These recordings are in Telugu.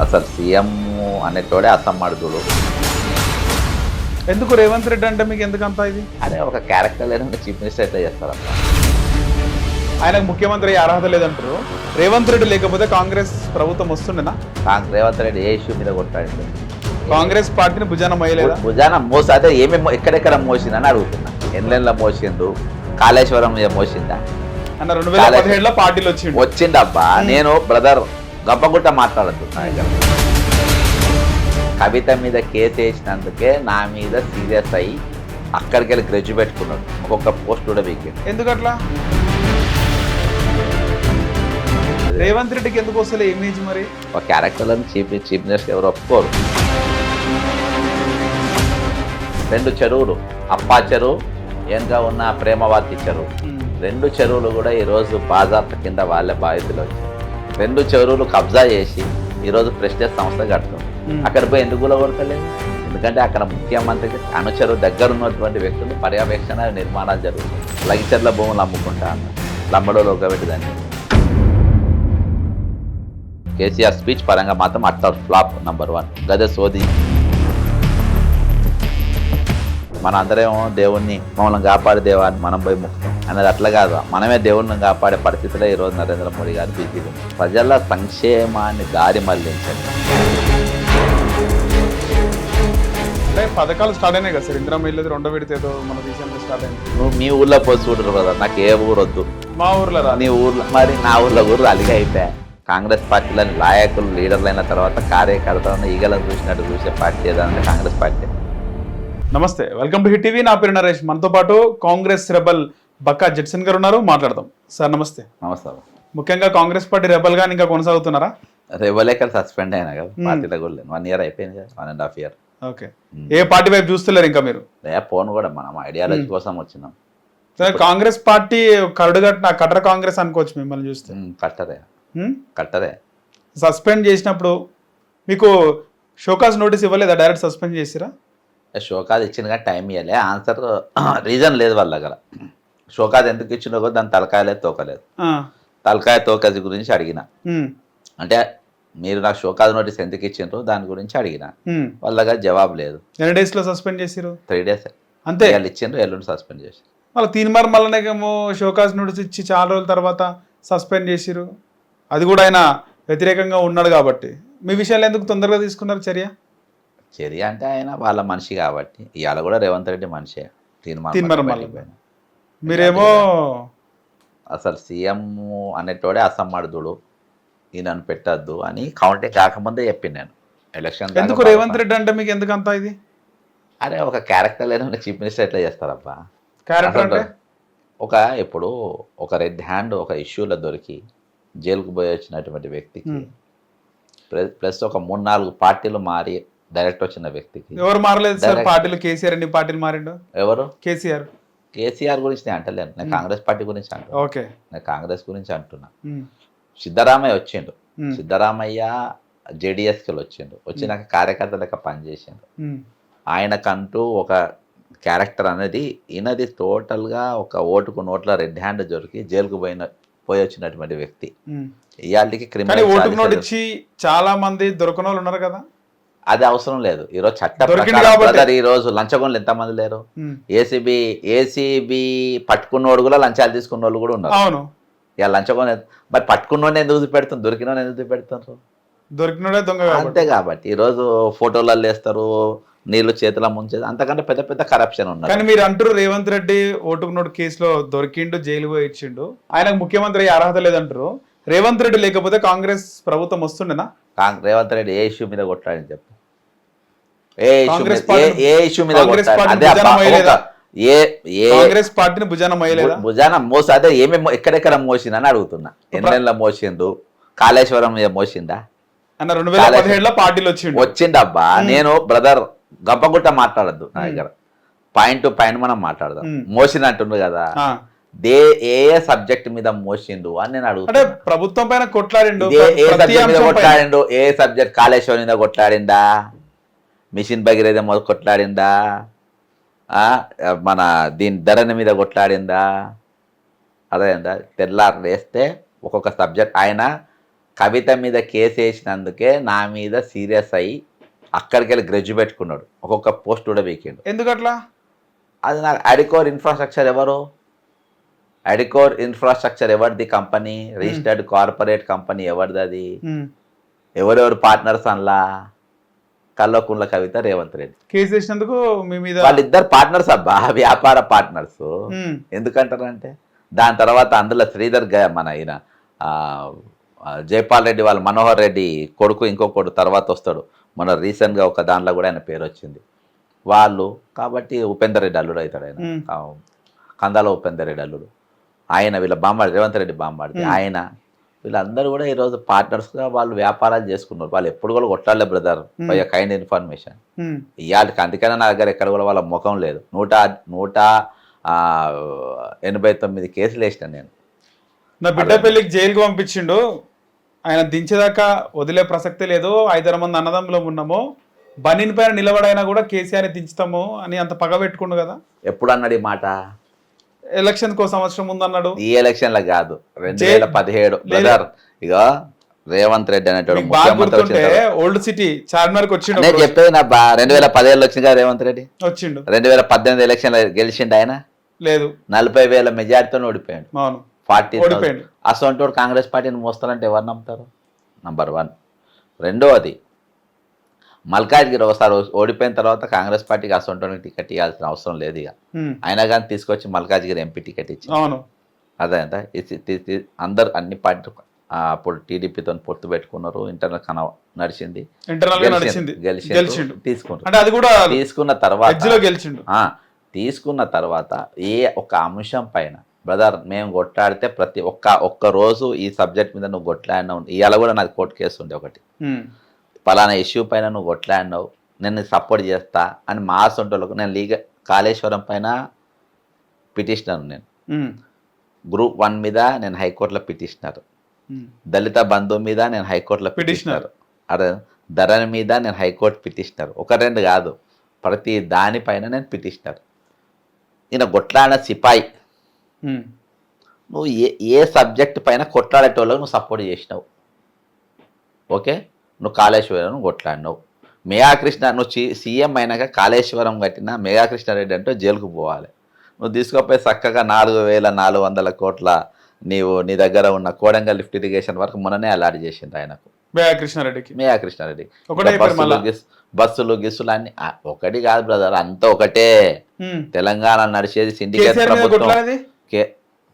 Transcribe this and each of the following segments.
అసలు సీఎం అనేటోడే అసమ్మడుదుడు. ఎందుకు రేవంత్ రెడ్డి అంటే మీకు ఎందుకంత ఇది? అనే ఒక క్యారెక్టర్ లేని చీఫ్ మినిస్టర్ ఎట్లా చేస్తారన్న. ఆయనకు ముఖ్యమంత్రి అయ్యే అర్హత లేదంటారు. రేవంత్ రెడ్డి లేకపోతే కాంగ్రెస్ ప్రభుత్వం వస్తుండేనా? రేవంత్ రెడ్డి ఏ ఇష్యూ మీద కొట్టాడు? కాంగ్రెస్ పార్టీని భుజాన మోయలేదా? భుజాన మోసి అదే ఏమేమి ఎక్కడెక్కడ మోసిందని అడుగుతున్నా. ఎన్లెన్లో మోసిండు, కాళేశ్వరం మీద మోసిందా అన్న 2017లో పార్టీలు వచ్చిండబ్బా. నేను బ్రదర్ గంపగుట్ట మాట్లాడద్దు నా దగ్గర. కవిత మీద కేసు వేసినందుకే నా మీద సీరియస్ అయ్యి అక్కడికి వెళ్ళి గ్రెడ్జ్ పెట్టుకున్నాడు. ఒక్కొక్క పోస్ట్ కూడా వీకెండ్. ఎందుకట్లా? రేవంత్ రెడ్డికి ఎందుకు వస్తలే ఇమేజ్? మరి ఒక క్యారెక్టర్లను చీఫ్ మినిస్టర్ ఎవరు ఒప్పుకోరు. 2 చెరువులు, అప్పా చెరువు, వెనుక ఉన్న ప్రేమవాతి చెరువు, 2 చెరువులు కూడా ఈరోజు బాజాప్త కింద వాళ్ళే బాధితులు వచ్చారు. 2 చెరువులు కబ్జా చేసి ఈరోజు ప్రెస్టేజ్ సంస్థ కడుతుంది. అక్కడ పోయి ఎందుకు కొడతలేదు? ఎందుకంటే అక్కడ ముఖ్యమంత్రికి అనుచరు దగ్గర ఉన్నటువంటి వ్యక్తులు పర్యవేక్షణ నిర్మాణాలు జరుగుతాయి. లగిచర్ల భూములు అమ్ముకుంటా అన్నారు. లంబడోలు ఒకబెట్టి దాన్ని. కేసీఆర్ స్పీచ్ పరంగా మాత్రం అట్టర్ ఫ్లాప్ నెంబర్ 1. గదే సోది. మన అందరేమో దేవుణ్ణి మమ్మల్ని కాపాడే దేవాన్ని మనం పోయి ముక్తాం అనేది అట్లా కాదు. మనమే దేవుణ్ణి కాపాడే పరిస్థితిలో ఈరోజు నరేంద్ర మోడీ గారు బిజీగా ఉన్నారు. ప్రజల సంక్షేమాన్ని దారి మళ్లించండి. అంటే పథకాలు స్టార్ట్ అయినాయి కదా సార్. ఇందిరా ఇల్లు 2వ విడత ఏదో మన రీసెంట్గా స్టార్ట్ అయింది. నువ్వు మీ ఊర్లో పోయి చూడరు కదా. నాకు ఏ ఊరు వద్దు. మా ఊర్లో రా. నీ ఊర్లో మరి నా ఊర్లో అలిగా అయిపోయా. కాంగ్రెస్ పార్టీలోని నాయకులు లీడర్లు అయిన తర్వాత కార్యకర్తలను ఈగలను చూసినట్టు చూసే పార్టీ ఏదంటే కాంగ్రెస్ పార్టీ. నమస్తే, వెల్కమ్ టు హిట్ టీవీ. నా పేరు నరేష్. మనతో పాటు కాంగ్రెస్ రెబల్ బక్కా జడ్సన్ గారు ఉన్నారు, మాట్లాడదాం. సార్ నమస్తే. నమస్తే. ముఖ్యంగా కాంగ్రెస్ పార్టీ రెబల్ గా ఇంకా కొనసాగుతున్నారా? రెబలే కదా సస్పెండ్ అయినా కదా పార్టీలో కూడా 1 year అయిపోయింది కదా, 1.5 year. ఓకే. ఏ పార్టీ వైపు చూస్తలేరు ఇంకా మీరు? ఫోన్ కూడా మనం ఐడియాలజీ కోసం వచ్చినాం. కాంగ్రెస్ పార్టీ కట్టర కాంగ్రెస్ అనుకోవచ్చు మిమ్మల్ని చూస్తే. కట్టరే. సస్పెండ్ చేసినప్పుడు మీకు షోకాజ్ నోటీస్ ఇవ్వలేదా? డైరెక్ట్ సస్పెండ్ చేసిరా? షోకాజ్ ఇచ్చిన కానీ టైం ఇవ్వలే. ఆన్సర్ రీజన్ లేదు వాళ్ళ దగ్గర. షోకాజ్ ఎందుకు ఇచ్చినో కూడా దాని తలకాయలేదు తోకలేదు. తలకాయ తోకజి గురించి అడిగిన. అంటే మీరు నాకు షోకాజ్ నోటీస్ ఎందుకు ఇచ్చిండ్రు దాని గురించి అడిగిన. వాళ్ళ దగ్గర జవాబు లేదు. ఎన్ని డేస్ లో సస్పెండ్ చేసిరు? 3 days అంతే. వాళ్ళు ఇచ్చిండ్రు, ఎల్లుండి సస్పెండ్ చేసి మళ్ళీ 3 మార్ మళ్ళనేమో షోకాజ్ నోటీస్ ఇచ్చి చాలా రోజుల తర్వాత సస్పెండ్ చేసిరు. అది కూడా ఆయన వ్యతిరేకంగా ఉన్నాడు కాబట్టి. మీ విషయాలు ఎందుకు తొందరగా తీసుకున్నారు చర్య? చర్య అంటే ఆయన వాళ్ళ మనిషి కాబట్టి. ఇవాళ కూడా రేవంత్ రెడ్డి మనిషే. మీరేమో అసలు సీఎం అనేటోడే అసమ్మడుదుడు, ఈయనను పెట్టద్దు అని కౌంటింగ్ కాకముందే చెప్పింది నేను. ఎలక్షన్ ఎందుకు రేవంత్ రెడ్డి అంటే మీకు ఎందుకంత ఇది? అరే ఒక క్యారెక్టర్ లేని చీఫ్ మినిస్టర్ ఎట్లా చేస్తారబ్బా? క్యారెక్టర్ అంటే ఇప్పుడు ఒక రెడ్ హ్యాండ్ ఒక ఇష్యూలో దొరికి జైలుకు పోయి వచ్చినటువంటి వ్యక్తికి, ప్లస్ ఒక 3-4 పార్టీలు మారి డైరెక్ట్ వచ్చిన వ్యక్తికి. ఎవరు మారలేదు సార్ పార్టీలు? కేసీఆర్ ఎన్ని పార్టీలు మారిండు? ఎవరు? కేసీఆర్ గురించి నేను అంటలేను. నేను కాంగ్రెస్ పార్టీ గురించి అంటున్నా. ఓకే, నేను కాంగ్రెస్ గురించి అంటున్నా. సిద్ధరామయ్య వచ్చిండు. సిద్ధరామయ్య జేడిఎస్కి వచ్చిండు. వచ్చినాక కార్యకర్త లెక్క పనిచేసిండు. ఆయనకంటూ ఒక క్యారెక్టర్ అనేది ఈయనది టోటల్గా ఒక ఓటుకు నోట్ల రెడ్ హ్యాండ్ దొరికి జైలుకు పోయి వచ్చినటువంటి వ్యక్తి. ఇవాళకి క్రిమినల్ ఇచ్చి చాలా మంది దొరకని వాళ్ళు ఉన్నారు కదా. అది అవసరం లేదు. ఈరోజు చట్టం ఈ రోజు లంచగొండలు ఎంతమంది లేరు? ఏసీబీ పట్టుకున్నోడు కూడా లంచాలు తీసుకున్న వాళ్ళు కూడా ఉన్నారు. అవును. ఇక లంచగొండ మరి పట్టుకున్నోడిని ఎందుకు పెడుతుంది, దొరికినోని ఎందుకు పెడుతున్నారు? దొరికినోడే దొంగ. అంతే కాబట్టి ఈరోజు ఫోటోలలో వేస్తారు, నీళ్లు చేతిలో ముంచేది. అంతకంటే పెద్ద పెద్ద కరప్షన్ ఉన్నారు. కానీ మీరు అంటారు రేవంత్ రెడ్డి ఓటుకు నోటు కేసులో దొరికిండు, జైలు పోయి ఇచ్చిండు, ఆయనకు ముఖ్యమంత్రి అయ్యే అర్హత లేదంటారు. రేవంత్ రెడ్డి లేకపోతే కాంగ్రెస్ ప్రభుత్వం వస్తుండేనా? రేవంత్ రెడ్డి ఏ ఇష్యూ మీద కొట్లాడని చెప్పు. ఏ ఇష్యూ మీద కాంగ్రెస్ పార్టీని భుజాన మోయలేదా? భుజాన మోసి అదే ఏమేమి ఎక్కడెక్కడ మోసిందని అడుగుతున్నా. ఎన్నెళ్ళ మోసిండు? కాళేశ్వరం మీద మోసిందా? అన్న 2017లో పార్టీలు వచ్చిండబ్బా. నేను బ్రదర్ గంపగుట్ట మాట్లాడద్దు నా దగ్గర. పాయింట్ టు పాయింట్ మనం మాట్లాడదాం. మోసింది అంటుండ్రు కదా, ఏ సబ్జెక్ట్ మీద మోసిండు అని నేను అడుగుతా. ప్రభుత్వం పైన కొట్లాడిండు. ఏ సబ్జెక్ట్ మీద కొట్లాడిండు? ఏ సబ్జెక్ట్? కాళేశ్వరం మీద కొట్లాడిందా? మిషన్ భగీరథ మీద కొట్లాడిందా? మన దీని ధరణి మీద కొట్లాడిందా? అదేందా? తెల్లారు వేస్తే ఒక్కొక్క సబ్జెక్ట్ ఆయన కవిత మీద కేసు వేసినందుకే నా మీద సీరియస్ అయ్యి అక్కడికి వెళ్ళి గ్రెడ్జ్ పెట్టుకున్నాడు, ఒక్కొక్క పోస్ట్ కూడా వీకెండ్. ఎందుకట్లా? అది నాకు అడికోర్ ఇన్ఫ్రాస్ట్రక్చర్ ఎవరు, అడికోర్ ఇన్ఫ్రాస్ట్రక్చర్ ఎవరిది కంపెనీ, రిజిస్టర్డ్ కార్పొరేట్ కంపెనీ ఎవరిది, అది ఎవరెవరు పార్ట్నర్స్ అందులో, కల్వకుంట్ల కవిత, రేవంత్ రెడ్డి. కేసు వేసినందుకు మీ మీద వాళ్ళిద్దరు పార్ట్నర్స్ అబ్బా, వ్యాపార పార్ట్నర్స్. ఎందుకంటారంటే దాని తర్వాత అందులో శ్రీధర్ మన ఈయన జైపాల్ రెడ్డి వాళ్ళ మనోహర్ రెడ్డి కొడుకు, ఇంకో కొడుకు తర్వాత వస్తాడు, మన రీసెంట్గా ఒక దాంట్లో కూడా ఆయన పేరు వచ్చింది వాళ్ళు. కాబట్టి ఉపేందర్ రెడ్డి అల్లుడు అవుతాడు ఆయన, కందాల ఉపేందర్ రెడ్డి అల్లుడు ఆయన, వీళ్ళ బామ్మాడి రేవంత్ రెడ్డి బామ్మాడి ఆయన, వీళ్ళందరూ కూడా ఈరోజు పార్ట్నర్స్గా వాళ్ళు వ్యాపారాలు చేసుకున్నారు. వాళ్ళు ఎప్పుడు కూడా కొట్టాలే బ్రదర్, బై కైండ్ ఇన్ఫర్మేషన్ ఇవాళకి. అందుకనే నా దగ్గర ఎక్కడ కూడా వాళ్ళ ముఖం లేదు. 189 కేసులు వేసిన నేను. నా బిడ్డ పెళ్లికి జైలుకి పంపించిండు, ఆయన దించేదాకా వదిలే ప్రసక్తే లేదు, 5 మంది అన్నదమ్ములం ఉన్నాము, బనీన్ పైన నిలబడైనా కూడా కేసీఆర్ దించుతాము అని అంత పగ పెట్టుకుండు కదా. ఎప్పుడు అన్నాడు ఈ మాట? ఎలక్షన్ కో సంవత్సరం ముందు అన్నాడు. ఈ ఎలక్షన్లో కాదు, 2017 బ్రదర్. ఇక రేవంత్ రెడ్డి అనేటోడు ముఖ్యమంత్రి ఓల్డ్ సిటీ చార్మినార్కి వచ్చిండు. నేను చెప్పేది నా 2017 వచ్చింది కదా రేవంత్ రెడ్డి, వచ్చిండు. 2018 ఎలక్షన్ గెలిచిండు ఆయన, లేదు 40,000 మెజార్టీతో ఓడిపోయాడు. అవును, 40 ఓడిపోయాడు. అసలు కాంగ్రెస్ పార్టీని మోస్తారంటే ఎవరు నమ్ముతారు? నంబర్ 1. రెండవది, మల్కాజ్గిరి ఒకసారి ఓడిపోయిన తర్వాత కాంగ్రెస్ పార్టీకి అసొంటోనికి టికెట్ ఇవ్వాల్సిన అవసరం లేదు ఇక. అయినా కానీ తీసుకొచ్చి మల్కాజ్గిరి ఎంపీ టికెట్ ఇచ్చి, అదే అంత అందరు అన్ని పార్టీ అప్పుడు టీడీపీతో పొత్తు పెట్టుకున్నారు, ఇంటర్నల్ నడిచింది, గెలిచిండు, తీసుకున్న తర్వాత ఏ ఒక అంశం పైన బ్రదర్ మేము కొట్లాడితే ప్రతి ఒక్క రోజు ఈ సబ్జెక్ట్ మీద నువ్వు కొట్లాడినావు. ఇవాళ కూడా నాకు కోర్టు కేసు ఉండే ఒకటి, పలానా ఇష్యూ పైన నువ్వు కొట్లాడినావు, నేను సపోర్ట్ చేస్తా అని మా సొంటలకు. నేను కాళేశ్వరం పైన పిటిషనర్, నేను గ్రూప్ 1 మీద నేను హైకోర్టులో పిటిషనర్, దళిత బంధు మీద నేను హైకోర్టులో పిటిషనర్, అదే ధరణి మీద నేను హైకోర్టు పిటిషనర్. 1-2 కాదు, ప్రతి దానిపైన నేను పిటిషనర్. ఈయన కొట్లాడిన సిపాయి. నువ్వు ఏ సబ్జెక్ట్ పైన కొట్లాడేటోళ్ళకు నువ్వు సపోర్ట్ చేసినావు, ఓకే. నువ్వు కాళేశ్వరం కొట్లాడినావు, మేఘాకృష్ణ నువ్వు సీఎం అయినాక కాళేశ్వరం కట్టిన మేఘాకృష్ణారెడ్డి అంటే జైలుకు పోవాలి. నువ్వు తీసుకుపోయి చక్కగా 4,400 కోట్ల నీ దగ్గర ఉన్న కోడంగల్ లిఫ్ట్ ఇరిగేషన్ వరకు మొన్ననే అలాట్ చేసింది ఆయనకు, మేఘాకృష్ణారెడ్డి. బస్సులు గిస్సులు అన్ని ఒకటి కాదు బ్రదర్, అంతా ఒకటే. తెలంగాణ నడిచేది సిండికేట్ ప్రభుత్వం,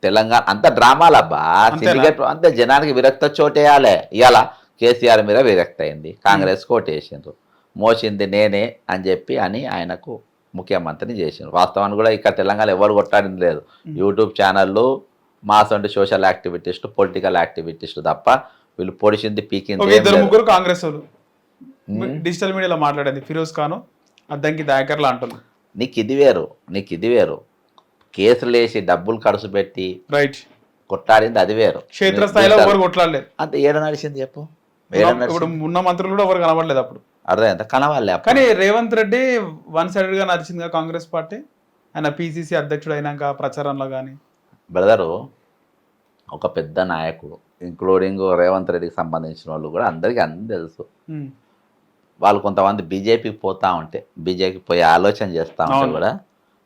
తెలంగాణ అంత డ్రామాలబ్బా. సిండికేట్ అంతే, జనానికి విరక్త చోటేయాలి. ఇవాళ కేసీఆర్ మీద విరక్తి అయింది, కాంగ్రెస్ కోటేసిండ్రు, మోసింది నేనే అని చెప్పి ఆయనకు ముఖ్యమంత్రిని చేసిండ్రు. వాస్తవాన్ని కూడా ఇక్కడ తెలంగాణ ఎవరు కొట్టాడింది లేదు. యూట్యూబ్ ఛానళ్ళు మాసంటి సోషల్ యాక్టివిటీస్టు, పొలిటికల్ యాక్టివిటీస్టు తప్ప వీళ్ళు పొడిచింది పీకింది. 2-3 కాంగ్రెస్ వాళ్ళు డిజిటల్ మీడియాలో మాట్లాడేది, ఫిరోజ్ ఖాన్, అద్దంకి దయాకర్లా అంటున్నారు. నీకు ఇది వేరు, కేసులు వేసి డబ్బులు ఖర్చు పెట్టి రైట్ కొట్లాడింది అది వేరు. క్షేత్రస్థాయిలో ఎవరు కొట్లాడలేదు. అంతే, ఏడ నడిచింది చెప్పు. ఇప్పుడు ఉన్న మంత్రులు కూడా ఎవరు కనబడలేదు అప్పుడు, అర్థం ఎంత కనవాలే. కానీ రేవంత్ రెడ్డి 1 సైడెడ్ గా నడిచిందిగా కాంగ్రెస్ పార్టీ, ఆయన పిసిసి అధ్యక్షుడు అయినాక ప్రచారంలో. కానీ బ్రదరు ఒక పెద్ద నాయకుడు, ఇంక్లూడింగ్ రేవంత్ రెడ్డికి సంబంధించిన వాళ్ళు కూడా అందరికీ అన్నీ తెలుసు. వాళ్ళు కొంతమంది బీజేపీకి పోతా ఉంటే, బీజేపీకి పోయే ఆలోచన చేస్తూ ఉంటే కూడా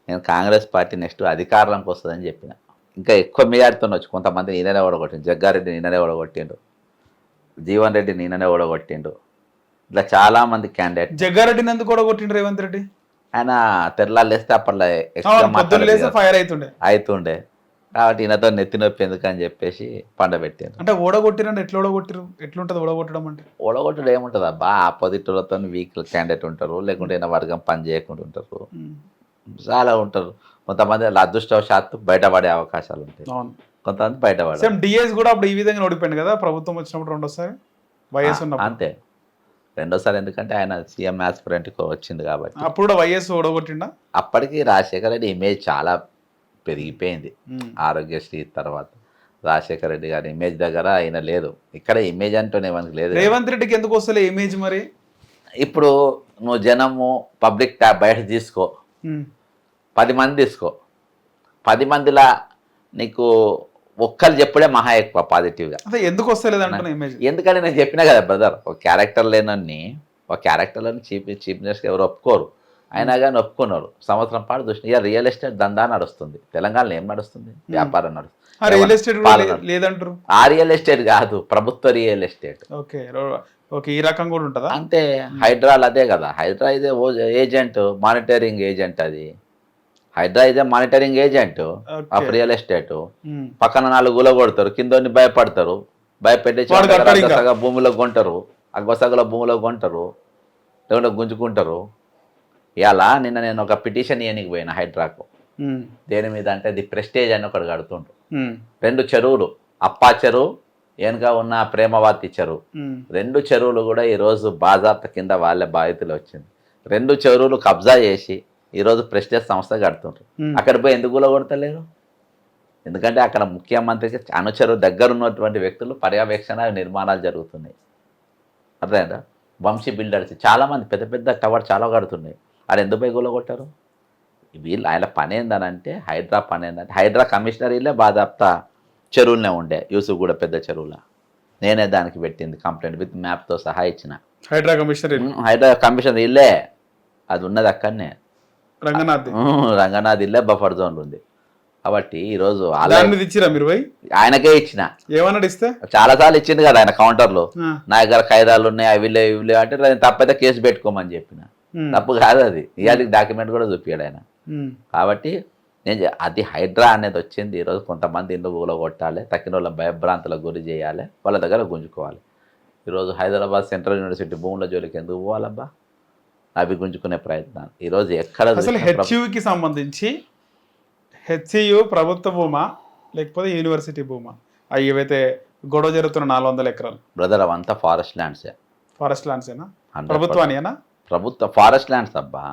నేను కాంగ్రెస్ పార్టీ నెక్స్ట్ అధికారంలోకి వస్తుందని చెప్పిన. ఇంకా ఎక్కువ మెజార్టీతో వచ్చి కొంతమంది ఈయననే ఓడగొట్టిండు, జగ్గారెడ్డి ఈయననే ఓడగొట్టిండు, జీవన్ రెడ్డి ఈయననే ఓడగొట్టిండు. ఇట్లా చాలా మంది క్యాండిడేట్. జగ్గారెడ్డిని ఎందుకు ఓడగొట్టిండు రేవంత్ రెడ్డి? ఆయన తెల్లాలు లేస్తే అప్పట్లో ఫైర్ అవుతుండే కాబట్టి ఈయనతో నెత్తి నొప్పి ఎందుకని చెప్పేసి పండబెట్టారు. అంటే ఓడగొట్టిరంటే ఎట్లా ఓడగొట్టిరు? ఎట్లుంటది ఓడగొట్టడం అంటే? ఓడగొట్టడం ఏముంటుంది అబ్బా, ఆపోజిట్లతో వీక్ క్యాండిడేట్ ఉంటారు, లేకుంటే ఈయన వర్గం పని చేయకుండా ఉంటారు, చాలా ఉంటారు. కొంతమంది అదృష్టవశాత్తు బయటపడే అవకాశాలు ఉంటాయి, కొంతమంది బయటపడే. డిఎస్ కూడా అప్పుడు ఈ విధంగా ఓడిపోయింది కదా ప్రభుత్వం వచ్చినప్పుడు, రెండోసారి వైఎస్ ఉన్నప్పుడు. అంతే, రెండోసారి ఎందుకంటే ఆయన సీఎం ఆస్పిరెంట్కి వచ్చింది కాబట్టి. అప్పుడు కూడా వైఎస్ ఓడగొట్టిండా. అప్పటికి రాజశేఖర రెడ్డి ఇమేజ్ చాలా పెరిగిపోయింది. ఆరోగ్యశ్రీ తర్వాత రాజశేఖర రెడ్డి గారి ఇమేజ్ దగ్గర ఆయన లేదు. ఇక్కడ ఇమేజ్ అంటూనే మనకి లేదు. రేవంత్ రెడ్డికి ఎందుకు వస్తలే ఇమేజ్ మరి? ఇప్పుడు నువ్వు జనము పబ్లిక్ బయట తీసుకో, 10 మంది తీసుకో, 10 మందిలా నీకు ఒక్కరు చెప్పుడే మహా ఎక్కువ పాజిటివ్గా. అదే ఎందుకు వస్తలేదు అంటున్నా ఇమేజ్. ఎందుకంటే నేను చెప్పినా కదా బ్రదర్, ఒక క్యారెక్టర్ లేనన్ని ఒక క్యారెక్టర్లను చీఫ్ మినిస్టర్ ఎవరు ఒప్పుకోరు, అయినా కానీ ఒప్పుకున్నారు. సంవత్సరం పాటు చూసిన ఇక రియల్ ఎస్టేట్ దందా నడుస్తుంది తెలంగాణలో. ఏం నడుస్తుంది? వ్యాపారం నడుస్తుంది. రియల్ ఎస్టేట్ లేదంటారు. ఆ రియల్ ఎస్టేట్ కాదు, ప్రభుత్వ రియల్ ఎస్టేట్. ఓకే ఓకే, ఈ రకం కూడా ఉంటుందా? అంటే హైడ్రాల్ అదే కదా, హైడ్రా ఇదే ఏజెంట్, మానిటరింగ్ ఏజెంట్. అది హైడ్రా ఇదే monitoring agent of real estate. పక్కన 4 గుల కొడతారు, కిందోని భయపడతారు, భయపెట్టేసి అగ్గసగ భూమిలో కొంటారు, అగ్గసగల భూమిలో కొంటారు, లేకుంటే గుంజుకుంటారు. ఇలా నిన్న నేను ఒక పిటిషన్ ఇవ్వనికి పోయిన హైడ్రాకు. దేని మీద అంటే ది ప్రెస్టేజ్ అని ఒకటి కడుతుండ్రు. 2 చెరువులు, అప్పా చెరువు, వెనుక ఉన్న ప్రేమవాతి చెరువు, 2 చెరువులు కూడా ఈరోజు బాజాప్త కింద వాళ్ళే బాధితులు వచ్చింది. 2 చెరువులు కబ్జా చేసి ఈరోజు ప్రెస్టేజ్ సంస్థ కడుతుండ్రు. అక్కడ పోయి ఎందుకు కొడతలేరు? ఎందుకంటే అక్కడ ముఖ్యమంత్రికి అనుచరు దగ్గర ఉన్నటువంటి వ్యక్తులు పర్యవేక్షణ నిర్మాణాలు జరుగుతున్నాయి. అర్థమైందా? వంశీ బిల్డర్స్ చాలామంది పెద్ద పెద్ద టవర్ చాలా కడుతున్నాయి. ఆడ ఎందుకు పోయి కొట్టారు? వీళ్ళు ఆయన పని ఏందనంటే, హైడ్రా పని ఏంటంటే, హైడ్రా కమిషనర్ ఇల్లే బాధాప్తా చెరువులనే ఉండే, యూసుఫ్ కూడా పెద్ద చెరువుల. నేనే దానికి పెట్టింది కంప్లైంట్ విత్ మ్యాప్తో సహా ఇచ్చిన. హైడ్రా కమిషనర్ ఇల్లే, అది ఉన్నది అక్కడనే రంగనాథ్ ఇల్లే బఫర్ జోన్ ఉంది. కాబట్టి ఈరోజు ఆయనకే ఇచ్చిన. ఏమన్నాడు ఇస్తే? చాలాసార్లు ఇచ్చింది కదా ఆయన కౌంటర్లో, నా దగ్గర ఖైదాలు ఉన్నాయి అవి లేవు ఇవి లేవు అంటే తప్పైతే కేసు పెట్టుకోమని చెప్పిన. తప్పు కాదు అది, ఇవాళ డాక్యుమెంట్ కూడా చూపించాడు ఆయన. కాబట్టి అది హైడ్రా అనేది వచ్చింది. ఈరోజు కొంతమంది ఇండ్లు కూలగొట్టాలి, తక్కిన వాళ్ళ భయభ్రాంతులకు గురి చేయాలి, వాళ్ళ దగ్గర గుంజుకోవాలి. ఈరోజు హైదరాబాద్ సెంట్రల్ యూనివర్సిటీ భూముల జోలికి ఎందుకు పోవాలబ్బా? అవి గుంజుకునే ప్రయత్నాలు ఈరోజు ఎక్కడ. అసలు హెచ్యుకి సంబంధించి హెచ్సియు ప్రభుత్వ భూమా లేకపోతే యూనివర్సిటీ భూమా? అవి ఏవైతే గొడవ జరుగుతున్న 400 ఎకరాలు బ్రదర్, అవంతా ఫారెస్ట్ ల్యాండ్సే. ఫారెస్ట్ ల్యాండ్సేనా? ప్రభుత్వానియేనా? ప్రభుత్వ ఫారెస్ట్ ల్యాండ్స్ అబ్బా,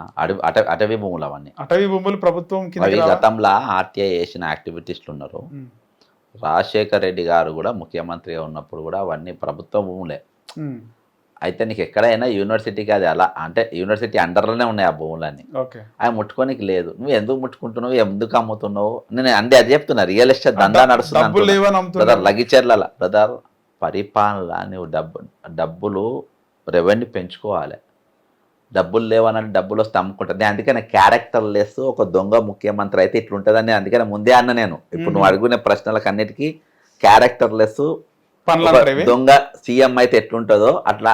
అటవీ భూములు అవన్నీ. అటవీ భూములు ప్రభుత్వం అవి గతంలో ఆర్టీఐ చేసిన యాక్టివిటీస్లు ఉన్నారు. రాజశేఖర్ రెడ్డి గారు కూడా ముఖ్యమంత్రిగా ఉన్నప్పుడు కూడా అవన్నీ ప్రభుత్వ భూములే. అయితే నీకు ఎక్కడైనా యూనివర్సిటీకి అది అలా అంటే యూనివర్సిటీ అండర్లోనే ఉన్నాయి ఆ భూములన్నీ. అవి ముట్టుకోనికి లేదు. నువ్వు ఎందుకు ముట్టుకుంటున్నావు, ఎందుకు అమ్ముతున్నావు? నేను అంటే అది చెప్తున్నా, రియల్ ఎస్టేట్ దందా నడుస్తుంది బ్రదర్. లగిచెర్ల బ్రదర్ పరిపాలన, నువ్వు డబ్బులు రెవెన్యూ పెంచుకోవాలి. డబ్బులు లేవనంటే డబ్బులు వస్తే అమ్ముకుంటుంది. అందుకనే క్యారెక్టర్ లెస్ ఒక దొంగ ముఖ్యమంత్రి అయితే ఇట్లుంటుందని అందుకనే ముందే అన్న నేను. ఇప్పుడు నువ్వు అడుగునే ప్రశ్నలకు అన్నిటికీ క్యారెక్టర్ లెస్ దొంగ సీఎం అయితే ఎట్లుంటుందో అట్లా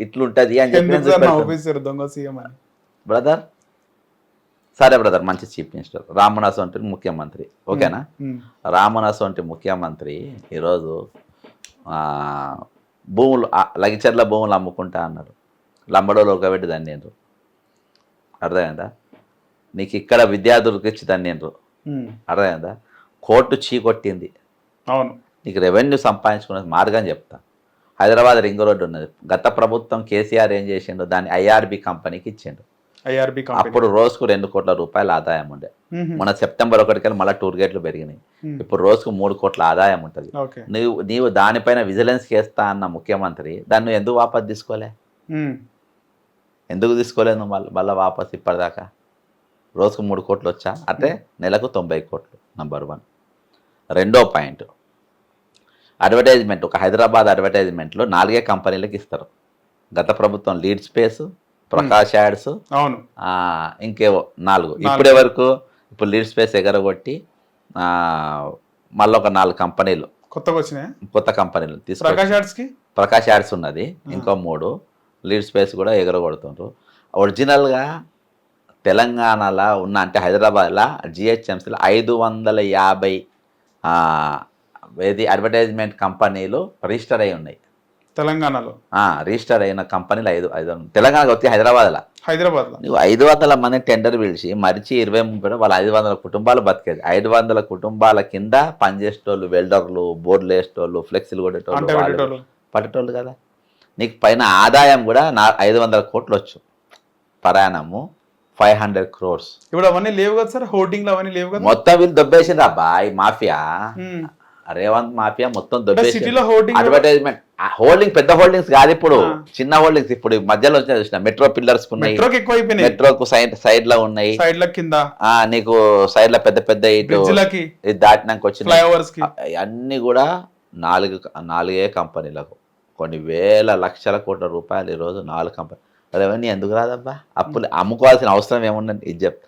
ఇట్లుంటది అని చెప్పి బ్రదర్. సరే బ్రదర్, మంచి చీఫ్ మినిస్టర్ రామనాథ్ వంటి ముఖ్యమంత్రి, ఓకేనా? రామనాథ్ వంటి ముఖ్యమంత్రి ఈరోజు భూములు లగిచర్ల భూములు అమ్ముకుంటా అన్నారు. లంబడోలు ఒకబెట్టి దాన్ని నేను అర్థమైందా? నీకు ఇక్కడ విద్యార్థులకు ఇచ్చి దాన్ని నేను అర్థమైందా? కోర్టు చీకొట్టింది. అవును, నీకు రెవెన్యూ సంపాదించుకునే మార్గం చెప్తా. హైదరాబాద్ రింగ్ రోడ్డు ఉన్నది. గత ప్రభుత్వం కేసీఆర్ ఏం చేసిండు, దాన్ని ఐఆర్బి కంపెనీకి ఇచ్చిండు. అప్పుడు రోజుకు 2 కోట్ల రూపాయల ఆదాయం ఉండే. మన సెప్టెంబర్ 1 మళ్ళీ టూర్ గేట్లు పెరిగినాయి. ఇప్పుడు రోజుకు 3 కోట్ల ఆదాయం ఉంటుంది. నీవు దానిపైన విజిలెన్స్ చేస్తా అన్న ముఖ్యమంత్రి దాన్ని ఎందుకు వాపసు తీసుకోలే? ఎందుకు తీసుకోలేదు మళ్ళీ వాపసు ఇప్పటిదాకా? రోజుకు 3 కోట్లు వచ్చా అంటే నెలకు 90 కోట్లు. నంబర్ 1. రెండో పాయింట్, అడ్వర్టైజ్మెంట్. ఒక హైదరాబాద్ అడ్వర్టైజ్మెంట్లో 4 కంపెనీలకు ఇస్తారు. గత ప్రభుత్వం లీడ్ స్పేస్, ప్రకాష్ యాడ్స్, అవును, ఇంకేవో 4. ఇప్పుడే వరకు ఇప్పుడు లీడ్ స్పేస్ ఎగరగొట్టి మళ్ళీ ఒక 4 కంపెనీలు కొత్త కంపెనీలు తీసుకు. ప్రకాష్ యాడ్స్ ఉన్నది, ఇంకో 3. లీడ్ స్పేస్ కూడా ఎగరగొడుతుండ్రు. ఒరిజినల్గా తెలంగాణలో ఉన్న అంటే హైదరాబాద్లో జిహెచ్ఎంసీలో 550 అడ్వర్టైజ్మెంట్ కంపెనీలు రిజిస్టర్ అయి ఉన్నాయి తెలంగాణలో. రిజిస్టర్ అయిన కంపెనీలు 5 తెలంగాణకు వచ్చి హైదరాబాద్లో నువ్వు 500 మంది టెండర్ పిలిచి మరిచి 20-30 వాళ్ళ 500 కుటుంబాలు బతికేది. 500 కుటుంబాల కింద పనిచేసేటోళ్ళు, వెల్డర్లు, బోర్డులు వేసేటోళ్ళు, ఫ్లెక్సీలు కొట్టేటోళ్ళు, పట్టేటోళ్ళు కదా. నీకు పైన ఆదాయం కూడా 500 కోట్లు వచ్చు. ప్రయాణము 500 crores. ఇప్పుడు అవన్నీ లేవు కదా సార్, హోర్డింగ్లు అవన్నీ లేవు కదా. మొత్తం వీళ్ళు దొబ్బేసింది అబ్బా ఈ మాఫియా. రేవంత్ మాఫియా మొత్తం అంటే దొబ్బేసి సిటీలో హోర్డింగ్ అడ్వర్టైజ్మెంట్ హోల్డింగ్ పెద్ద హోల్డింగ్స్ కాదు ఇప్పుడు చిన్న హోల్డింగ్స్ ఇప్పుడు మధ్యలో వచ్చిన చూసిన మెట్రో పిల్లర్స్ ఉన్నాయి, మెట్రోకి ఎక్కువ అయిపోయినాయి, మెట్రోకు సైడ్ లో ఉన్నాయి, సైడ్ల కింద నీకు సైడ్ లో పెద్ద పెద్ద ఇటు బ్రిడ్జ్లకి ఇది దాటినాక వచ్చిన ఫ్లైఓవర్స్ కి అన్ని కూడా నాలుగే కంపెనీలకు కొన్ని వేల లక్షల కోట్ల రూపాయలు ఈరోజు 4 కంపెనీ. రెవెన్యూ ఎందుకు రాదబ్బా? అప్పులు అమ్ముకోవాల్సిన అవసరం ఏముందండి? ఇది చెప్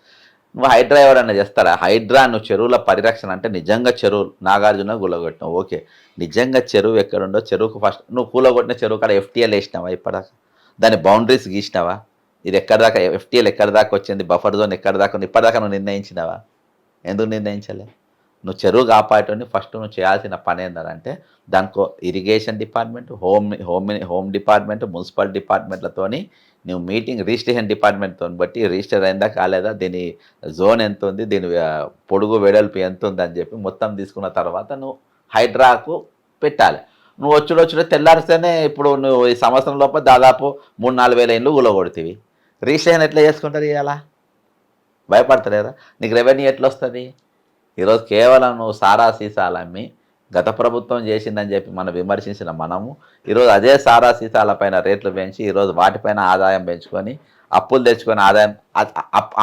నువ్వు హైడ్రా ఎవరన్నా చేస్తారా? హైడ్రా నువ్వు చెరువుల పరిరక్షణ అంటే నిజంగా చెరువులు నాగార్జున కూలగొట్టినావు, ఓకే. నిజంగా చెరువు ఎక్కడుండో చెరువుకు ఫస్ట్ నువ్వు కూలగొట్టిన చెరువు కాడ FTL వేసినావా? ఇప్పటిదాకా దాని బౌండరీస్ గీసినావా? ఇది ఎక్కడి దాకా FTL ఎక్కడి దాకా వచ్చింది, బఫర్ జోన్ ఎక్కడి దాకా ఇప్పటిదాకా నువ్వు నిర్ణయించినావా? ఎందుకు నిర్ణయించలే? నువ్వు చెరువు కాపాడటం ఫస్ట్ నువ్వు చేయాల్సిన పని ఏంటంటే దానికో irrigation department, home department, municipal డిపార్ట్మెంట్లతోని నువ్వు మీటింగ్ రిజిస్ట్రేషన్ డిపార్ట్మెంట్తో బట్టి రిజిస్టర్ అయిందా కాలేదా, దీని జోన్ ఎంత ఉంది, దీని పొడుగు వెడల్పు ఎంత ఉంది అని చెప్పి మొత్తం తీసుకున్న తర్వాత నువ్వు హైడ్రాకు పెట్టాలి. నువ్వు వచ్చుడు తెల్లారిస్తేనే ఇప్పుడు నువ్వు ఈ సంవత్సరం లోపల దాదాపు 3-4 వేల ఇండ్లు కూలగొడుతుంది. రిజిస్ట్రేషన్ ఎట్లా చేసుకుంటారు? ఇవాళ భయపడతలేరా? నీకు రెవెన్యూ ఎట్లా వస్తుంది? ఈరోజు కేవలం నువ్వు సారా సీసాలు అమ్మి గత ప్రభుత్వం చేసిందని చెప్పి మనం విమర్శించిన మనము ఈరోజు అదే సారా సీసాలపైన రేట్లు పెంచి ఈరోజు వాటిపైన ఆదాయం పెంచుకొని అప్పులు తెచ్చుకొని ఆదాయం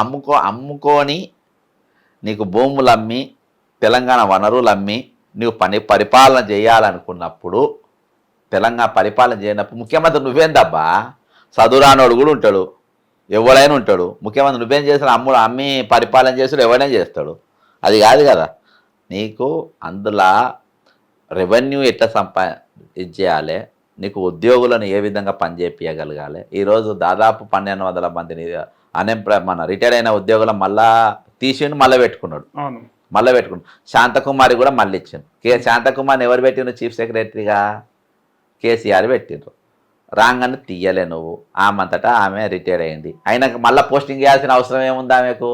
అమ్ముకొని నీకు భూములు అమ్మి తెలంగాణ వనరులు అమ్మి నువ్వు పరిపాలన చేయాలనుకున్నప్పుడు తెలంగాణ పరిపాలన చేయనప్పుడు ముఖ్యమంత్రి నువ్వేందబ్బా? చదువురానోడు కూడా ఉంటాడు, ఎవడైనా ఉంటాడు. ముఖ్యమంత్రి నువ్వేం చేస్తాడు? అమ్మి పరిపాలన చేస్తాడు, ఎవడైనా చేస్తాడు. అది కాదు కదా. నీకు అందులో రెవెన్యూ ఎట్లా ఇది చేయాలి, నీకు ఉద్యోగులను ఏ విధంగా పనిచేయగలగాలి. ఈరోజు దాదాపు 1200 మందిని మన రిటైర్ అయిన ఉద్యోగులు మళ్ళా తీసిండు, మళ్ళీ పెట్టుకున్నాడు. శాంతకుమారి కూడా మళ్ళీ ఇచ్చిండు. శాంతకుమారిని ఎవరు పెట్టిండ్రు? చీఫ్ సెక్రటరీగా కేసీఆర్ పెట్టిండ్రు. రాగానే తీయలే నువ్వు. ఆమె ఆమె రిటైర్ అయింది. అయినాక మళ్ళీ పోస్టింగ్ చేయాల్సిన అవసరం ఏముంది ఆమెకు?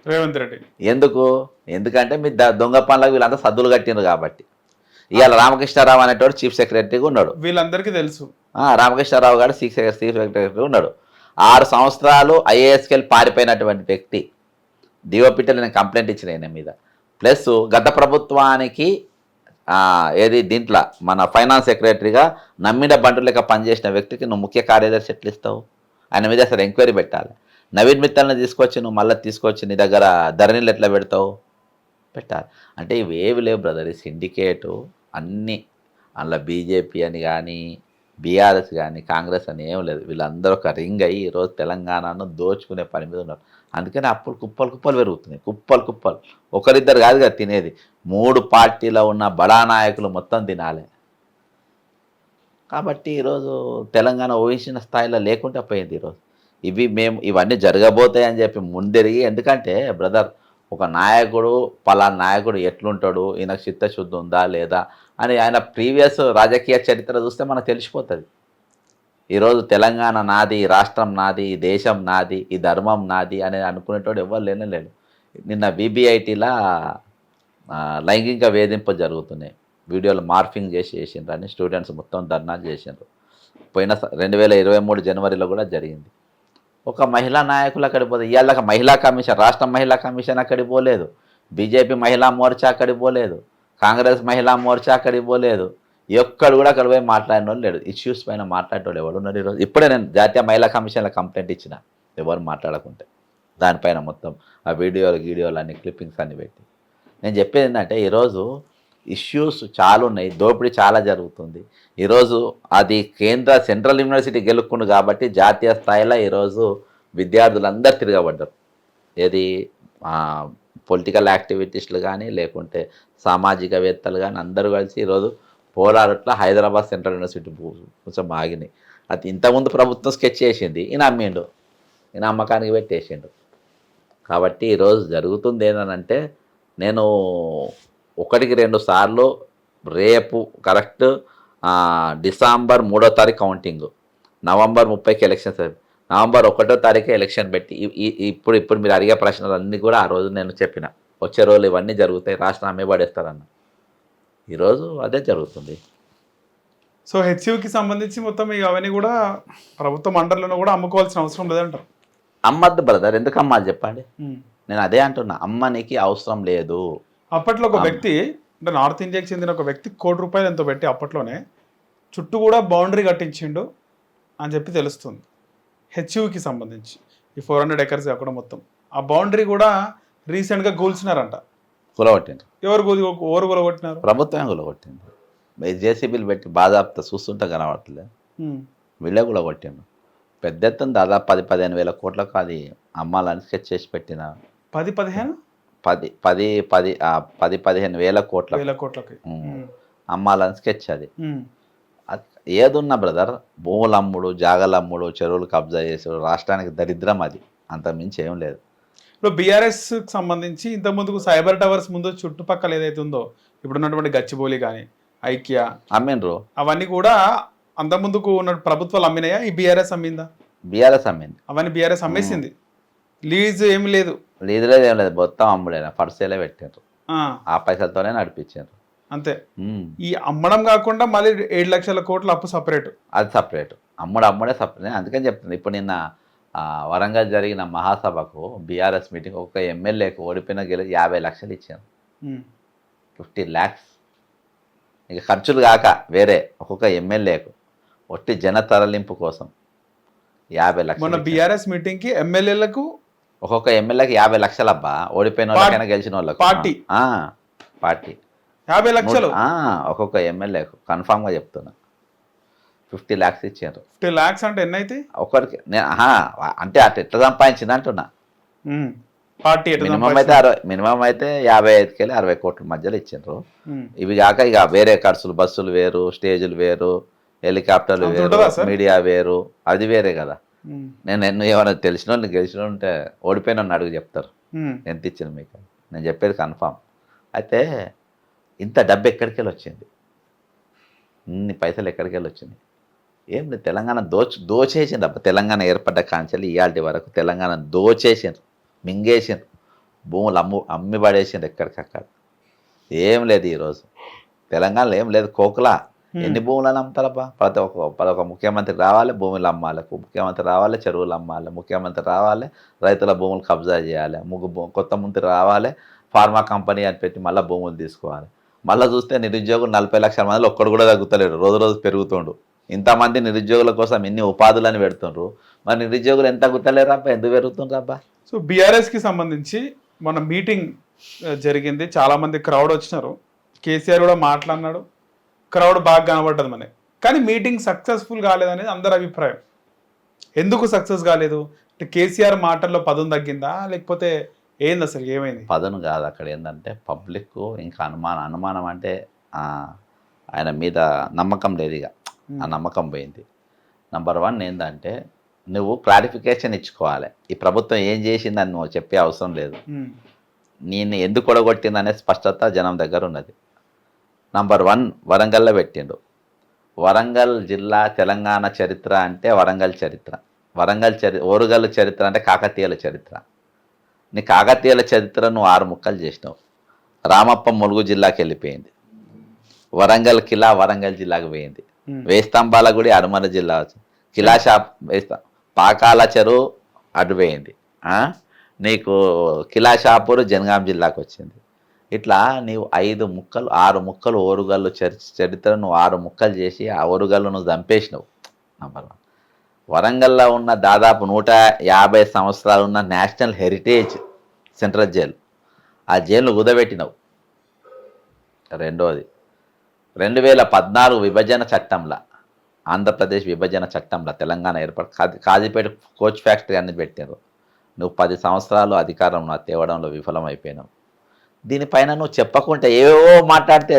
రేవంత్ రెడ్డి ఎందుకంటే మీ దొంగ పనులకు వీళ్ళంతా సద్దులు కట్టిండ్రు కాబట్టి. ఇవాళ రామకృష్ణారావు అనేటోడు చీఫ్ సెక్రటరీగా ఉన్నాడు, వీళ్ళందరికీ తెలుసు. రామకృష్ణారావు గారు చీఫ్ సెక్రటరీగా ఉన్నాడు. 6 సంవత్సరాలు IASకి పారిపోయినటువంటి వ్యక్తి. డిఓపిటీలో నేను కంప్లైంట్ ఇచ్చిన ఆయన మీద. ప్లస్ గత ప్రభుత్వానికి ఏది దీంట్లో మన ఫైనాన్స్ సెక్రటరీగా నమ్మిన బంటు లెక్క పనిచేసిన వ్యక్తికి నువ్వు ముఖ్య కార్యదర్శి ఎట్లా ఇస్తావు? ఆయన మీద అసలు ఎంక్వైరీ పెట్టాలి. నవీన్ మిత్తల్ని తీసుకొచ్చి నువ్వు మళ్ళీ తీసుకొచ్చి నీ దగ్గర ధరణిలు ఎట్లా పెడతావు? పెట్టాలి. అంటే ఇవేవి లేవు బ్రదర్. ఈ సిండికేటు అన్నీ అందులో బీజేపీ అని కానీ బీఆర్ఎస్ కానీ కాంగ్రెస్ అని ఏం లేదు. వీళ్ళందరూ ఒక రింగ్ అయ్యి ఈరోజు తెలంగాణను దోచుకునే పని మీద ఉన్నారు. అందుకని అప్పులు కుప్పలు పెరుగుతున్నాయి, కుప్పలు. ఒకరిద్దరు కాదు కదా తినేది. 3 పార్టీలో ఉన్న బడా నాయకులు మొత్తం తినాలి. కాబట్టి ఈరోజు తెలంగాణ ఊహించిన స్థాయిలో లేకుండా పోయింది. ఈరోజు ఇవన్నీ జరగబోతాయని చెప్పి ముందెరిగి, ఎందుకంటే బ్రదర్ ఒక నాయకుడు పలానా నాయకుడు ఎట్లుంటాడు, ఈయనకు చిత్తశుద్ధి ఉందా లేదా అని ఆయన ప్రీవియస్ రాజకీయ చరిత్ర చూస్తే మనకు తెలిసిపోతుంది. ఈరోజు తెలంగాణ నాది, రాష్ట్రం నాది, ఈ దేశం నాది, ఈ ధర్మం నాది అని అనుకునేటోడు ఎవరు లేడు. నిన్న BBITలో లైంగిక వేధింపు జరుగుతున్నాయి. వీడియోలు మార్ఫింగ్ చేసిండ్రని స్టూడెంట్స్ మొత్తం ధర్నాలు చేసిండ్రు. పోయిన 2023 జనవరిలో కూడా జరిగింది. ఒక మహిళా నాయకులు అక్కడికి పోతే ఇవాళ మహిళా కమిషన్, రాష్ట్ర మహిళా కమిషన్ అక్కడికి పోలేదు, బీజేపీ మహిళా మోర్చా అక్కడికి పోలేదు, కాంగ్రెస్ మహిళా మోర్చా అక్కడికి పోలేదు. ఎక్కడు కూడా అక్కడ పోయి మాట్లాడిన వాళ్ళు లేడు. ఇష్యూస్ పైన మాట్లాడేవాళ్ళు ఎవరు ఉన్నారు ఈరోజు? ఇప్పుడే నేను జాతీయ మహిళా కమిషన్లో కంప్లైంట్ ఇచ్చిన, ఎవరు మాట్లాడకుంటే దానిపైన మొత్తం ఆ వీడియోలు అన్ని క్లిప్పింగ్స్ అన్ని పెట్టి. నేను చెప్పేది ఏంటంటే ఈరోజు ఇష్యూస్ చాలా ఉన్నాయి, దోపిడీ చాలా జరుగుతుంది. ఈరోజు అది సెంట్రల్ యూనివర్సిటీ గెలుక్కుండు కాబట్టి జాతీయ స్థాయిలో ఈరోజు విద్యార్థులందరూ తిరగబడ్డారు. ఏది పొలిటికల్ యాక్టివిటీస్లు కానీ లేకుంటే సామాజికవేత్తలు కానీ అందరూ కలిసి ఈరోజు పోరాడట్ల హైదరాబాద్ సెంట్రల్ యూనివర్సిటీ కొంచెం ఆగినాయి. అది ఇంతకుముందు ప్రభుత్వం స్కెచ్ చేసింది, ఈయన అమ్మిండు, ఈయన అమ్మకానికి పెట్టేసిండు. కాబట్టి ఈరోజు జరుగుతుంది ఏంటంటే నేను 1-2 సార్లు రేపు కరెక్ట్ డిసెంబర్ 3వ తారీఖు కౌంటింగ్, నవంబర్ 30కి ఎలక్షన్స్, నవంబర్ 1వ తారీఖు ఎలక్షన్ పెట్టి ఇప్పుడు మీరు అడిగే ప్రశ్నలన్నీ కూడా ఆ రోజు నేను చెప్పిన. వచ్చే రోజులు ఇవన్నీ జరుగుతాయి, రాష్ట్రం అమ్మేబడేస్తారన్న. ఈరోజు అదే జరుగుతుంది. సో హెచ్సియూకి సంబంధించి మొత్తం అవన్నీ కూడా ప్రభుత్వం అండర్లోనే కూడా అమ్ముకోవాల్సిన అవసరం లేదంటారు. అమ్మద్దు బ్రదర్, ఎందుకు అమ్మాలి చెప్పండి? నేను అదే అంటున్నా, అమ్మనికి అవసరం లేదు. అప్పట్లో ఒక వ్యక్తి అంటే నార్త్ ఇండియాకి చెందిన ఒక వ్యక్తి ₹1 కోటి ఎంతో పెట్టి అప్పట్లోనే చుట్టూ కూడా బౌండరీ కట్టించిండు అని చెప్పి తెలుస్తుంది. హెచ్యూకి సంబంధించి ఈ 400 acres అక్కడ మొత్తం ఆ బౌండరీ కూడా రీసెంట్గా కూల్చినారంట. కూలగొట్టిండ్రు. ఎవరు కూలగొట్టినారు? ప్రభుత్వం కూలగొట్టిండ్రు. జేసీబీలు పెట్టి బాధాప్త చూస్తుంటే కనబడట్లేదు. వీళ్ళే కూలగొట్టిండ్రు. పెద్ద ఎత్తున దాదాపు 10-15 వేల కోట్లకు అది అమ్మాలని స్కెచ్ చేసి పెట్టిన 10-15 వేల కోట్లకి అమ్మాలని స్కెచ్ అది. ఏదున్నా బ్రదర్, భూములు అమ్ముడు, జాగలు అమ్ముడు, చెరువులు కబ్జా చేసుడు రాష్ట్రానికి దరిద్రం. అది అంతకుమించి ఏం లేదు. ఇప్పుడు బీఆర్ఎస్ సంబంధించి ఇంత ముందుకు సైబర్ టవర్స్ ముందు చుట్టుపక్కల ఏదైతే ఉందో ఇప్పుడు ఉన్నటువంటి గచ్చిబౌలి కానీ ఐక్య అమ్మిండ్రు. అవన్నీ కూడా అంత ముందుకు ఉన్న ప్రభుత్వాలు అమ్మినాయా? ఈ బీఆర్ఎస్ అమ్మిందా? బీఆర్ఎస్ అమ్మింది. అవన్నీ బీఆర్ఎస్ అమ్మేసింది. లీజ్ ఏమి లేదు. లీజ్ లేదు, ఏం లేదు. మొత్తం అమ్ముడైనా పర్సేలే పెట్టిండ్రు. ఆ పైసలతోనే నడిపించారు అంతే. ఈ అమ్మడం కాకుండా మళ్ళీ 7 లక్షల కోట్ల అప్పు సపరేట్. అది సపరేట్. అమ్ముడే సపరేట్. అందుకని చెప్తుంది. ఇప్పుడు నిన్న వరంగల్ జరిగిన మహాసభకు బీఆర్ఎస్ మీటింగ్ ఒక ఎమ్మెల్యేకు ఓడిపోయిన 50 లక్షలు ఇచ్చారు. 50 lakhs. ఇక ఖర్చులు కాక వేరే ఒక్కొక్క ఎమ్మెల్యేకు ఒట్టి జన తరలింపు కోసం 50 లక్షలు. మొన్న బీఆర్ఎస్ మీటింగ్ కి ఎమ్మెల్యేలకు ఒక్కొక్క ఎమ్మెల్యేకి 50 లక్షలు అబ్బా. ఓడిపోయిన వాళ్ళకైనా గెలిచిన వాళ్ళకు పార్టీ 50 లక్షలు ఒక్కొక్క ఎమ్మెల్యేకు కన్ఫామ్గా చెప్తున్నా. 50 lakhs ఇచ్చారు. 50 lakhs అంటే ఎన్ని అయితే ఒకరికి అంటే అటు ఎట్లా సంపాదించింది అంటున్నా. పార్టీ మినిమం అయితే 55-60 కోట్ల మధ్యలో ఇచ్చిండ్రు. ఇవి కాక ఇక వేరే ఖర్చులు, బస్సులు వేరు, స్టేజీలు వేరు, హెలికాప్టర్లు వేరు, మీడియా వేరు, అది వేరే కదా. నేను ఏమైనా తెలిసిన వాళ్ళు గెలిచిన ఉంటే ఓడిపోయిన అడుగు చెప్తారు ఎంత ఇచ్చింది మీకు. నేను చెప్పేది కన్ఫామ్. అయితే ఇంత డబ్బు ఎక్కడికి వెళ్ళి వచ్చింది, ఇన్ని పైసలు ఎక్కడికి వెళ్ళి వచ్చింది? ఏం లేదు, తెలంగాణ దోచేసింది అబ్బా. తెలంగాణ ఏర్పడ్డ కాంచెలు ఇవాళ వరకు తెలంగాణ దోచేసిండ్రు, మింగేసిండ్రు, భూములు అమ్మి పడేసిండ్రు ఎక్కడికక్కడ. ఏం లేదు ఈరోజు తెలంగాణలో, ఏం లేదు. కోకులా ఎన్ని భూములను అమ్ముతారబ్బా? ప్రతి ఒక్క ముఖ్యమంత్రి రావాలి, భూములు అమ్మాలి, ముఖ్యమంత్రి రావాలి, చెరువులు అమ్మాలి, ముఖ్యమంత్రి రావాలి, రైతుల భూములు కబ్జా చేయాలి, కొత్త మంత్రి రావాలి, ఫార్మా కంపెనీ అని పెట్టి మళ్ళీ భూములు తీసుకోవాలి. మళ్ళీ చూస్తే నిరుద్యోగులు 40 లక్షల మందిలో ఒక్కడు కూడా తగ్గుతలేడు, రోజు రోజు పెరుగుతుండు. ఇంతమంది నిరుద్యోగుల కోసం ఎన్ని ఉపాధులని పెడుతుండ్రు, మరి నిరుద్యోగులు ఎంత తగ్గుతలేరబ్బా, ఎందుకు పెరుగుతుండ్రబ్బా? సో బీఆర్ఎస్కి సంబంధించి మన మీటింగ్ జరిగింది, చాలామంది క్రౌడ్ వచ్చినారు, కేసీఆర్ కూడా మాట్లాడినాడు, క్రౌడ్ బాగా కనబడ్డది మనకి. కానీ మీటింగ్ సక్సెస్ఫుల్ కాలేదనేది అందరి అభిప్రాయం. ఎందుకు సక్సెస్ కాలేదు అంటే కేసీఆర్ మాటల్లో పదం తగ్గిందా, లేకపోతే ఏంది, అసలు ఏమైంది? పదను కాదు, అక్కడ ఏంటంటే పబ్లిక్ ఇంకా అనుమానం అంటే ఆయన మీద నమ్మకం లేదు. ఇక ఆ నమ్మకం పోయింది. నంబర్ 1 ఏంటంటే నువ్వు క్లారిఫికేషన్ ఇచ్చుకోవాలి. ఈ ప్రభుత్వం ఏం చేసిందని నువ్వు చెప్పే అవసరం లేదు. నేను ఎందుకు కొడగొట్టిందనే స్పష్టత జనం దగ్గర ఉన్నది. నంబర్ 1 వరంగల్లో పెట్టిండు. వరంగల్ జిల్లా తెలంగాణ చరిత్ర అంటే వరంగల్ చరిత్ర. ఓరుగల్ చరిత్ర అంటే కాకతీయుల చరిత్ర. నీ కాకతీయుల చరిత్ర నువ్వు 6 ముక్కలు చేసినావు. రామప్ప ములుగు జిల్లాకి వెళ్ళిపోయింది. వరంగల్ కిలా వరంగల్ జిల్లాకు పోయింది. వేస్తంబాల గుడి అడుమల జిల్లా వచ్చింది. కిలా షాప్ పాకాల చెరువు అటు పోయింది. నీకు కిలా షాపూరు జనగాం జిల్లాకు వచ్చింది. ఇట్లా నీవు 6 ముక్కలు ఓరుగల్లు చరిత్ర నువ్వు 6 ముక్కలు చేసి ఆ ఓరుగల్లు నువ్వు చంపేసినావు. నంబర్ 1. వరంగల్లో ఉన్న దాదాపు 150 సంవత్సరాలు ఉన్న నేషనల్ హెరిటేజ్ సెంట్రల్ జైలు, ఆ జైలు కుదబెట్టినావు. రెండోది 2014 విభజన చట్టంలో, ఆంధ్రప్రదేశ్ విభజన చట్టంలో తెలంగాణ ఏర్పాటు కాజీపేట కోచ్ ఫ్యాక్టరీ అన్ని పెట్టారు. నువ్వు 10 సంవత్సరాలు అధికారం తేవడంలో విఫలమైపోయినావు. దీనిపైన నువ్వు చెప్పకుంటే ఏవో మాట్లాడితే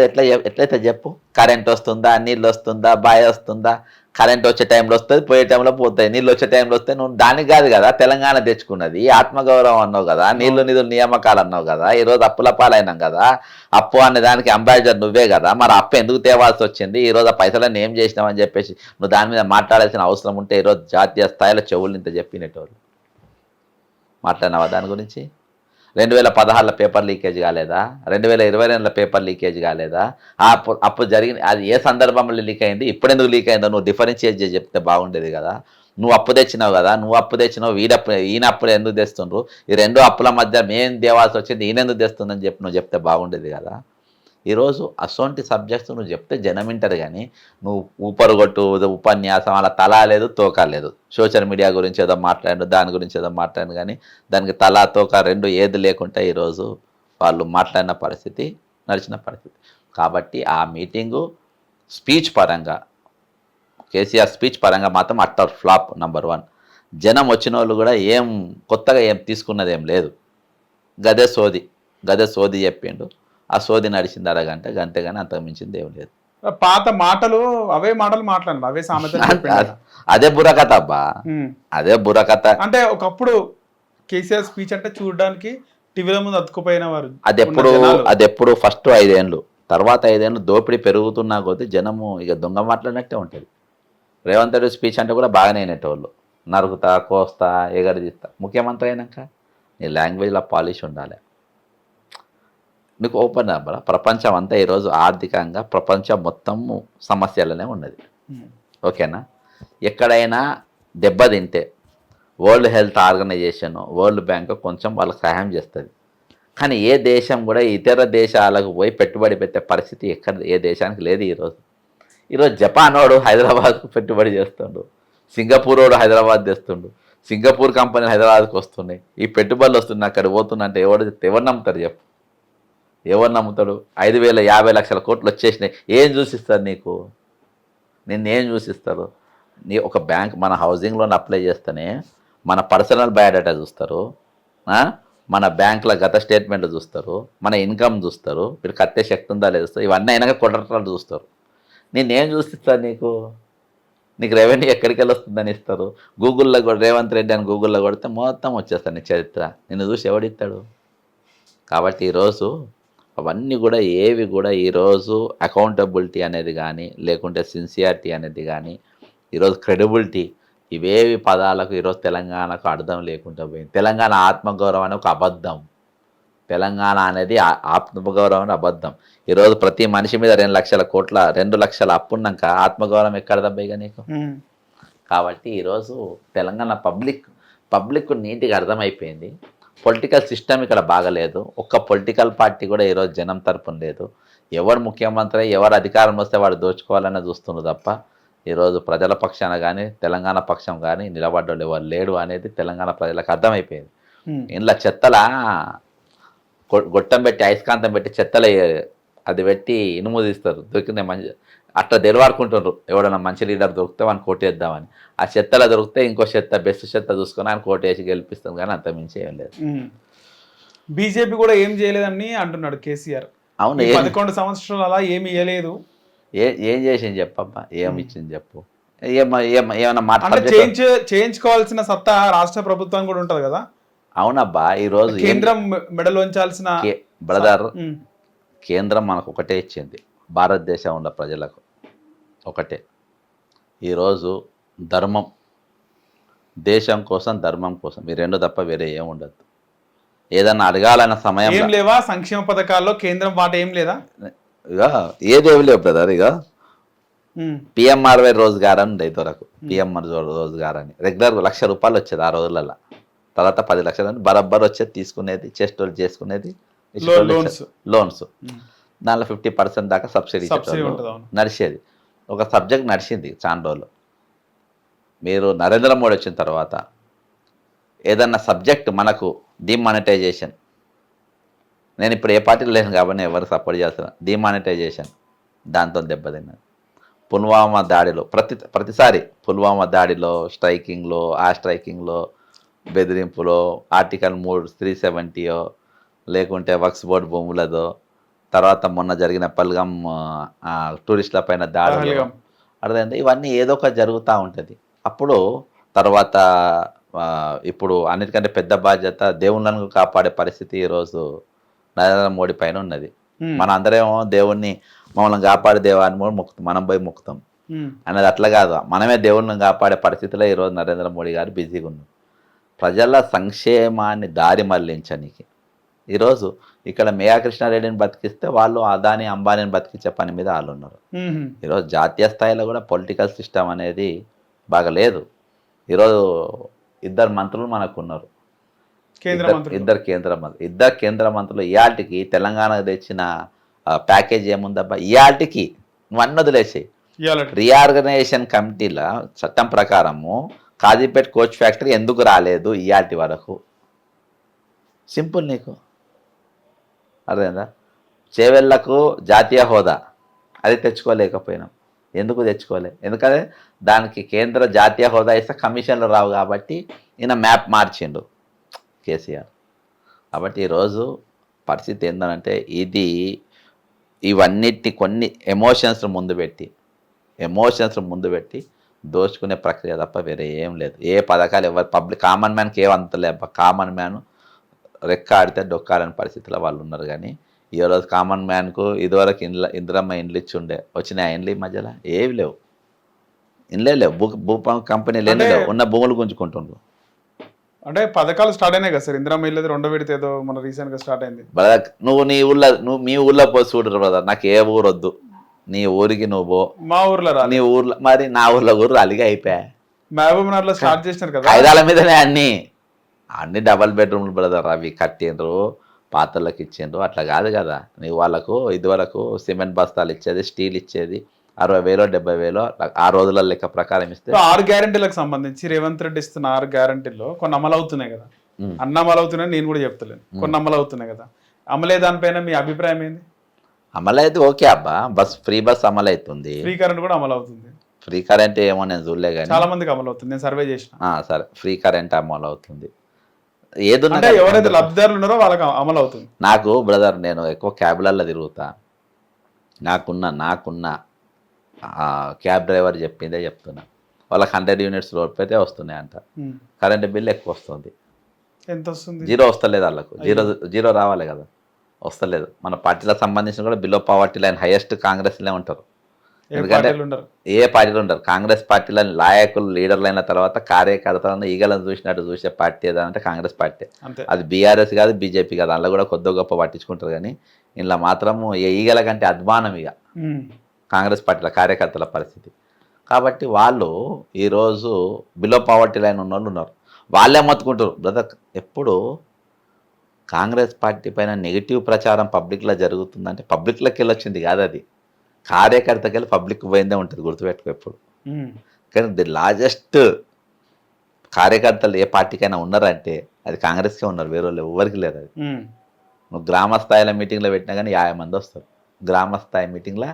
ఎట్లయితే చెప్పు. కరెంట్ వస్తుందా, నీళ్ళు వస్తుందా, బాయ్ వస్తుందా? కరెంట్ వచ్చే టైంలో వస్తుంది, పోయే టైంలో పోతాయి. నీళ్ళు వచ్చే టైంలో వస్తే నువ్వు దానికి కాదు కదా తెలంగాణ తెచ్చుకున్నది. ఆత్మగౌరవం అన్నావు కదా, నీళ్లు నిధులు నియామకాలు అన్నావు కదా, ఈరోజు అప్పుల పాలైనాం కదా. అప్పు అనే దానికి అంబాసిడర్ నువ్వే కదా. మరి అప్పు ఎందుకు తేవాల్సి వచ్చింది? ఈరోజు ఆ పైసలను ఏం చేసినావని చెప్పేసి నువ్వు దాని మీద మాట్లాడాల్సిన అవసరం ఉంటే ఈరోజు జాతీయ స్థాయిలో చెవులు ఇంత చెప్పినట్టు మాట్లాడినావా దాని గురించి? 2016లో పేపర్ లీకేజ్ కాలేదా? 2022లో పేపర్ లీకేజ్ కాలేదా? అప్పుడు జరిగింది, అది ఏ సందర్భంలో లీక్ అయింది, ఇప్పుడు ఎందుకు లీక్ అయిందో నువ్వు డిఫరెన్షియేట్ చేసి చెప్తే బాగుండేది కదా. నువ్వు అప్పు తెచ్చినావు కదా, ఈయన అప్పుడు ఎందుకు తెస్తుండ్రు, ఈ 2 అప్పుల మధ్య మేము దేవాల్సి వచ్చింది, ఈయన ఎందుకు తెస్తుందని నువ్వు చెప్తే బాగుండేది కదా. ఈరోజు అసొంటి సబ్జెక్ట్స్ నువ్వు చెప్తే జనం వింటారు, కానీ నువ్వు ఊపరుగొట్టు ఉపన్యాసం అలా తలా లేదు తోకా లేదు. సోషల్ మీడియా గురించి ఏదో మాట్లాడు, దాని గురించి ఏదో మాట్లాడు, కానీ దానికి తలా తోక రెండు ఏది లేకుండా ఈరోజు వాళ్ళు మాట్లాడిన పరిస్థితి, నడిచిన పరిస్థితి. కాబట్టి ఆ మీటింగు స్పీచ్ పరంగా, కేసీఆర్ స్పీచ్ పరంగా మాత్రం అట్టర్ ఫ్లాప్ నెంబర్ 1. జనం వచ్చిన వాళ్ళు కూడా ఏం కొత్తగా ఏం తీసుకున్నది ఏం లేదు. గదే సోది చెప్పిండు, ఆ సోది నడిచింది అరగంట, గంటే కానీ అంతకు మించింది ఏం లేదు. పాత మాటలు అవే మాట్లాడు, అవే సామెతలు. అదే బుర్రకథ అబ్బా, అదే బుర్రకథ. అంటే ఒకప్పుడు కేసీఆర్ స్పీచ్ అంటే చూడడానికి టీవీల ముందు అతుకుపోయిన వారు. అదెప్పుడు ఫస్ట్ 5 ఏళ్ళు, తర్వాత 5 ఏళ్ళు దోపిడీ పెరుగుతున్నా కొద్దీ జనము ఇక దొంగ మాట్లాడినట్టే ఉంటుంది. రేవంత్ రెడ్డి స్పీచ్ అంటే కూడా బాగానే అయినట్టేవాళ్ళు, నరుకుతా, కోస్తా, ఎగరదీస్తా. ముఖ్యమంత్రి అయినాక నీ లాంగ్వేజ్లో పాలిష్ ఉండాలి. నీకు ఓపెన్ అవ్వాలి. ప్రపంచం అంతా ఈరోజు ఆర్థికంగా ప్రపంచం మొత్తం సమస్యలనే ఉన్నది, ఓకేనా? ఎక్కడైనా దెబ్బతింటే world health organization, world bank కొంచెం వాళ్ళకి సహాయం చేస్తుంది. కానీ ఏ దేశం కూడా ఇతర దేశాలకు పోయి పెట్టుబడి పెట్టే పరిస్థితి ఏ దేశానికి లేదు ఈరోజు జపాన్ వాడు హైదరాబాద్కు పెట్టుబడి చేస్తుండు, సింగపూర్ వాడు హైదరాబాద్ తెస్తుండు, సింగపూర్ కంపెనీలు హైదరాబాద్కి వస్తున్నాయి. ఈ పెట్టుబడులు వస్తున్నాయి, అక్కడ పోతున్నంటే ఎవరు నమ్ముతారు చెప్పు? ఎవరు నమ్ముతాడు? 5,050 లక్షల కోట్లు వచ్చేసినాయి. ఏం చూసిస్తారు నీకు? నిన్నేం చూసిస్తారు? నీ ఒక బ్యాంక్ మన హౌసింగ్ లోన్ అప్లై చేస్తేనే మన పర్సనల్ బయోడేటా చూస్తారు, మన బ్యాంకుల గత స్టేట్మెంట్లు చూస్తారు, మన ఇన్కమ్ చూస్తారు, మీరు కట్టే శక్తి ఉందా లేదు, ఇవన్నీ అయినాక కొట్టాలు చూస్తారు. నేనేం చూసిస్తారు నీకు రెవెన్యూ ఎక్కడికి వెళ్ళి వస్తుందని ఇస్తారు. గూగుల్లో కూడా రేవంత్ రెడ్డి అని గూగుల్లో కొడితే మొత్తం వచ్చేస్తాను నీ చరిత్ర. నిన్ను చూసి ఎవడిస్తాడు? కాబట్టి ఈరోజు అవన్నీ కూడా ఏవి కూడా ఈరోజు అకౌంటబిలిటీ అనేది కానీ, లేకుంటే సిన్సియారిటీ అనేది కానీ, ఈరోజు క్రెడిబిలిటీ, ఇవేవి పదాలకు ఈరోజు తెలంగాణకు అర్థం లేకుండా పోయింది. తెలంగాణ ఆత్మగౌరవం అనే ఒక అబద్ధం. తెలంగాణ అనేది ఆత్మగౌరవం అనే అబద్ధం. ఈరోజు ప్రతి మనిషి మీద 2 లక్షల కోట్ల 2 లక్షల అప్పున్నాక ఆత్మగౌరవం ఎక్కడ దబ్బయిగా నీకు? కాబట్టి ఈరోజు తెలంగాణ పబ్లిక్ నీట్గా అర్థమైపోయింది. పొలిటికల్ సిస్టమ్ ఇక్కడ బాగలేదు. ఒక్క పొలిటికల్ పార్టీ కూడా ఈరోజు జనం తరపున లేదు. ఎవరు ముఖ్యమంత్రి, ఎవరు అధికారం వస్తే వాడు దోచుకోవాలని చూస్తున్నారు తప్ప ఈరోజు ప్రజల పక్షాన కానీ, తెలంగాణ పక్షం కానీ నిలబడ్డాడు ఎవరు లేడు అనేది తెలంగాణ ప్రజలకు అర్థమైపోయింది. ఇంట్లో చెత్తలా గొట్టం పెట్టి, అయస్కాంతం పెట్టి చెత్తలు అది పెట్టి ఇనుము తీస్తారు, దొరికిందే మంచి అట్లా తెలవాడుకుంటున్నారు. ఎవడన్నా మంచి లీడర్ దొరికితే వాడిని కోటేద్దామని. ఆ చెత్తలో దొరికితే ఇంకో బెస్ట్ చెత్త చూసుకొని ఆయన కోటేసి గెలిపిస్తాం, కానీ అంత మించి ఏం లేదు. బీజేపీ కూడా ఏం చేయలేదని అంటున్నాడు కేసీఆర్. అవును, 11 సంవత్సరాలు అలా ఏమి ఇవ్వలేదు. ఏం చేసింది చెప్పమ్మా? ఏమి ఇచ్చింది చెప్పు? ఏమన్నా మాట్లాడి చేయించుకోవాల్సిన సత్తా రాష్ట్ర ప్రభుత్వం కూడా ఉంటది కదా. అవునబ్బా, ఈరోజు కేంద్రం మెడల్ ఉంచాల్సిన బ్రదర్, కేంద్రం మనకు ఒకటే ఇచ్చింది, భారతదేశం ఉన్న ప్రజలకు ఒకటే. ఈరోజు ధర్మం, దేశం కోసం, ధర్మం కోసం, ఈ రెండు తప్ప వేరే ఏం ఉండదు. ఏదన్నా అడగాలన్న సమయం ఏం లేవా? సంక్షేమ పథకాల్లో కేంద్రం వాట ఏం లేదా? ఇక ఏదేమి లేవు బ్రదర్. ఇక పిఎంఆర్వై రోజుగార్ అని ఉండేది వరకు, పిఎంఆర్ రోజుగార్ అని రెగ్యులర్ 1,00,000 రూపాయలు వచ్చేది ఆ రోజులలో. తర్వాత 10 లక్షలు అని బరబ్బర్ వచ్చేది, తీసుకునేది, చెస్ట్ చేసుకునేది, లోన్స్. దానిలో 50% దాకా సబ్సిడీ నడిచేది. ఒక సబ్జెక్ట్ నడిచింది చాలా రోజులు. మీరు నరేంద్ర మోడీ వచ్చిన తర్వాత ఏదన్నా సబ్జెక్ట్ మనకు డిమానిటైజేషన్, నేను ఇప్పుడు ఏ పార్టీలో లేను కాబట్టి ఎవరు సపోర్ట్ చేస్తున్నా, డిమానిటైజేషన్ దాంతో దెబ్బతిన్నది. పుల్వామా దాడిలో ప్రతిసారి పుల్వామా దాడిలో, స్ట్రైకింగ్లో, ఆ స్ట్రైకింగ్లో, బెదిరింపులో, ఆర్టికల్ 370 లేకుంటే వక్స్ బోర్డు భూములదో, తర్వాత మొన్న జరిగిన పల్గం టూరిస్టుల పైన దాడులు, అర్థమైంది. ఇవన్నీ ఏదో ఒక జరుగుతూ ఉంటుంది. అప్పుడు తర్వాత ఇప్పుడు అన్నిటికంటే పెద్ద బాధ్యత దేవుళ్ళను కాపాడే పరిస్థితి ఈరోజు నరేంద్ర మోడీ పైన ఉన్నది. మన అందరేమో దేవుణ్ణి మమ్మల్ని కాపాడే దేవాన్ని మనం పోయి మొక్కుతాం అనేది అట్లా కాదు. మనమే దేవుళ్ళని కాపాడే పరిస్థితిలో ఈరోజు నరేంద్ర మోడీ గారు బిజీగా ఉన్నారు. ప్రజల సంక్షేమాన్ని దారి మళ్లించడానికి ఈరోజు ఇక్కడ మేయా కృష్ణారెడ్డిని బతికిస్తే వాళ్ళు అదాని అంబానీని బతికించే పని మీద వాళ్ళు ఉన్నారు. ఈరోజు జాతీయ స్థాయిలో కూడా పొలిటికల్ సిస్టమ్ అనేది బాగలేదు. ఈరోజు 2 మంత్రులు మనకు ఉన్నారు, ఇద్దరు కేంద్ర మంత్రులు. ఇవాటికి తెలంగాణకు తెచ్చిన ప్యాకేజ్ ఏముందబ్బా ఇయాటికి నువ్వు అన్ని వదిలేసాయి. ఇవాళ రీఆర్గనైజేషన్ కమిటీల చట్టం ప్రకారము కాజీపేట కోచ్ ఫ్యాక్టరీ ఎందుకు రాలేదు ఇయాటి వరకు? సింపుల్ నీకు అర్థమైందా? చేవెళ్లకు జాతీయ హోదా అది తెచ్చుకోలేకపోయినాం. ఎందుకు తెచ్చుకోలే? ఎందుకంటే దానికి కేంద్ర జాతీయ హోదా ఇస్తే కమిషన్లు రావు కాబట్టి ఈయన మ్యాప్ మార్చిండు కేసీఆర్. కాబట్టి ఈరోజు పరిస్థితి ఏంటంటే ఇవన్నిటిని కొన్ని ఎమోషన్స్ ముందు పెట్టి దోచుకునే ప్రక్రియ తప్ప వేరే ఏం లేదు. ఏ పథకాలు ఎవరు పబ్లిక్ కామన్ మ్యాన్కి ఏం అంతలేబ్బా. కామన్ మ్యాన్ రెక్క ఆడితే డొక్కాలని పరిస్థితిలో వాళ్ళు ఉన్నారు. కానీ ఈరోజు కామన్ మ్యాన్కు ఇదివరకు ఇందిరమ్మ ఇండ్లు ఇచ్చి ఉండే వచ్చినాయి. ఇండ్లు ఈ మధ్యలో ఏవి లేవు, ఇండ్లే లేవు. భూపం కంపెనీలు ఏమి లేవు, ఉన్న భూములు గుంజుకుంటుండ్రు. అంటే పథకాలు స్టార్ట్ అయినాయి కదా సార్. ఇందిరమ్మ ఇల్లు 2వ విడత ఏదో మన రీసెంట్ గా స్టార్ట్ అయింది. బ్రదర్ నువ్వు మీ ఊళ్ళో పోయి చూడరు బ్రదర్. నాకు ఏ ఊరు వద్దు, నీ ఊరికి నువ్వు పో. మా ఊర్లో రా, నీ ఊర్లో మరి నా ఊర్లో ఊరు అలిగా అయిపోయా. మహబూబ్ నగర్ లో స్టార్ట్ చేసినారు కదా, ఐదాల మీదనే అన్ని డబల్ బెడ్రూమ్లు బ్రదర్. అవి కట్టిండ్రు, పాత్రలకు ఇచ్చిండ్రు. అట్లా కాదు కదా. నీ వాళ్ళకు ఇదివరకు సిమెంట్ బస్తాలు ఇచ్చేది, స్టీల్ ఇచ్చేది 60,000 70,000 ఆ రోజుల లెక్క ప్రకారం ఇస్తే. 6 గ్యారెంటీలకు సంబంధించి రేవంత్ రెడ్డి ఇస్తున్న 6 గ్యారెంటీల్లో కొన్ని అమలు అవుతున్నాయి కదా. అన్న అమలు అవుతున్నాయి, నేను కూడా చెప్తలేను. కొన్ని అమలు అవుతున్నాయి కదా, అమలే దానిపైన మీ అభిప్రాయం ఏంది? అమలైతే ఓకే అబ్బా, ఫ్రీ బస్ అమలు అవుతుంది, ఫ్రీ కరెంట్ కూడా అమలు అవుతుంది. ఫ్రీ కరెంట్ ఏమో నేను చూడలే కానీ చాలా మందికి అమలు అవుతుంది, నేను సర్వే చేసిన. సరే ఫ్రీ కరెంట్ అమలు అవుతుంది. అంటే ఎవరైతే లబ్ధిదారులు ఉన్నారో వాళ్ళకి అమలు అవుతుంది. నాకు బ్రదర్ నేను ఎక్కువ క్యాబ్లలో తిరుగుతా. నాకున్న క్యాబ్ డ్రైవర్ చెప్పిందే చెప్తున్నా. వాళ్ళకి 100 యూనిట్స్ లోపైతే వస్తున్నాయి అంట. కరెంట్ బిల్ ఎక్కువ వస్తుంది. ఎంత వస్తుంది? 0 వస్తలేదు వాళ్ళకు. జీరో రావాలి కదా, వస్తలేదు. మన పార్టీలకు సంబంధించిన కూడా బిలో పావర్టీ లైన్ హైయెస్ట్ కాంగ్రెస్లే ఉంటారు. ఎందుకంటే ఏ పార్టీలు ఉండరు. కాంగ్రెస్ పార్టీలో నాయకులు లీడర్లు అయిన తర్వాత కార్యకర్తలను ఈగలను చూసినట్టు చూసే పార్టీ ఏదంటే కాంగ్రెస్ పార్టీ. అది బీఆర్ఎస్ కాదు, బీజేపీ కాదు. అందులో కూడా కొద్ది గొప్ప పట్టించుకుంటారు. కానీ ఇలా మాత్రము ఏ ఈగల కంటే అధ్వానం ఇక కాంగ్రెస్ పార్టీల కార్యకర్తల పరిస్థితి. కాబట్టి వాళ్ళు ఈరోజు బిలో పావర్టీ లైన్ ఉన్న వాళ్ళు ఉన్నారు. వాళ్ళే మొత్తుకుంటారు బ్రదర్. ఎప్పుడు కాంగ్రెస్ పార్టీ పైన నెగిటివ్ ప్రచారం పబ్లిక్లో జరుగుతుందంటే పబ్లిక్లోకి వెళ్ళి వచ్చింది కాదు, అది కార్యకర్తకి వెళ్ళి పబ్లిక్ పోయిందే ఉంటుంది. గుర్తుపెట్టుకో ఎప్పుడు. కానీ ది లార్జెస్ట్ కార్యకర్తలు ఏ పార్టీకైనా ఉన్నారంటే అది కాంగ్రెస్కే ఉన్నారు, వేరే వాళ్ళు ఎవరికి లేదు. అది నువ్వు గ్రామ స్థాయిలో మీటింగ్లో పెట్టినా కానీ 50 మంది వస్తారు. గ్రామ స్థాయి మీటింగ్లో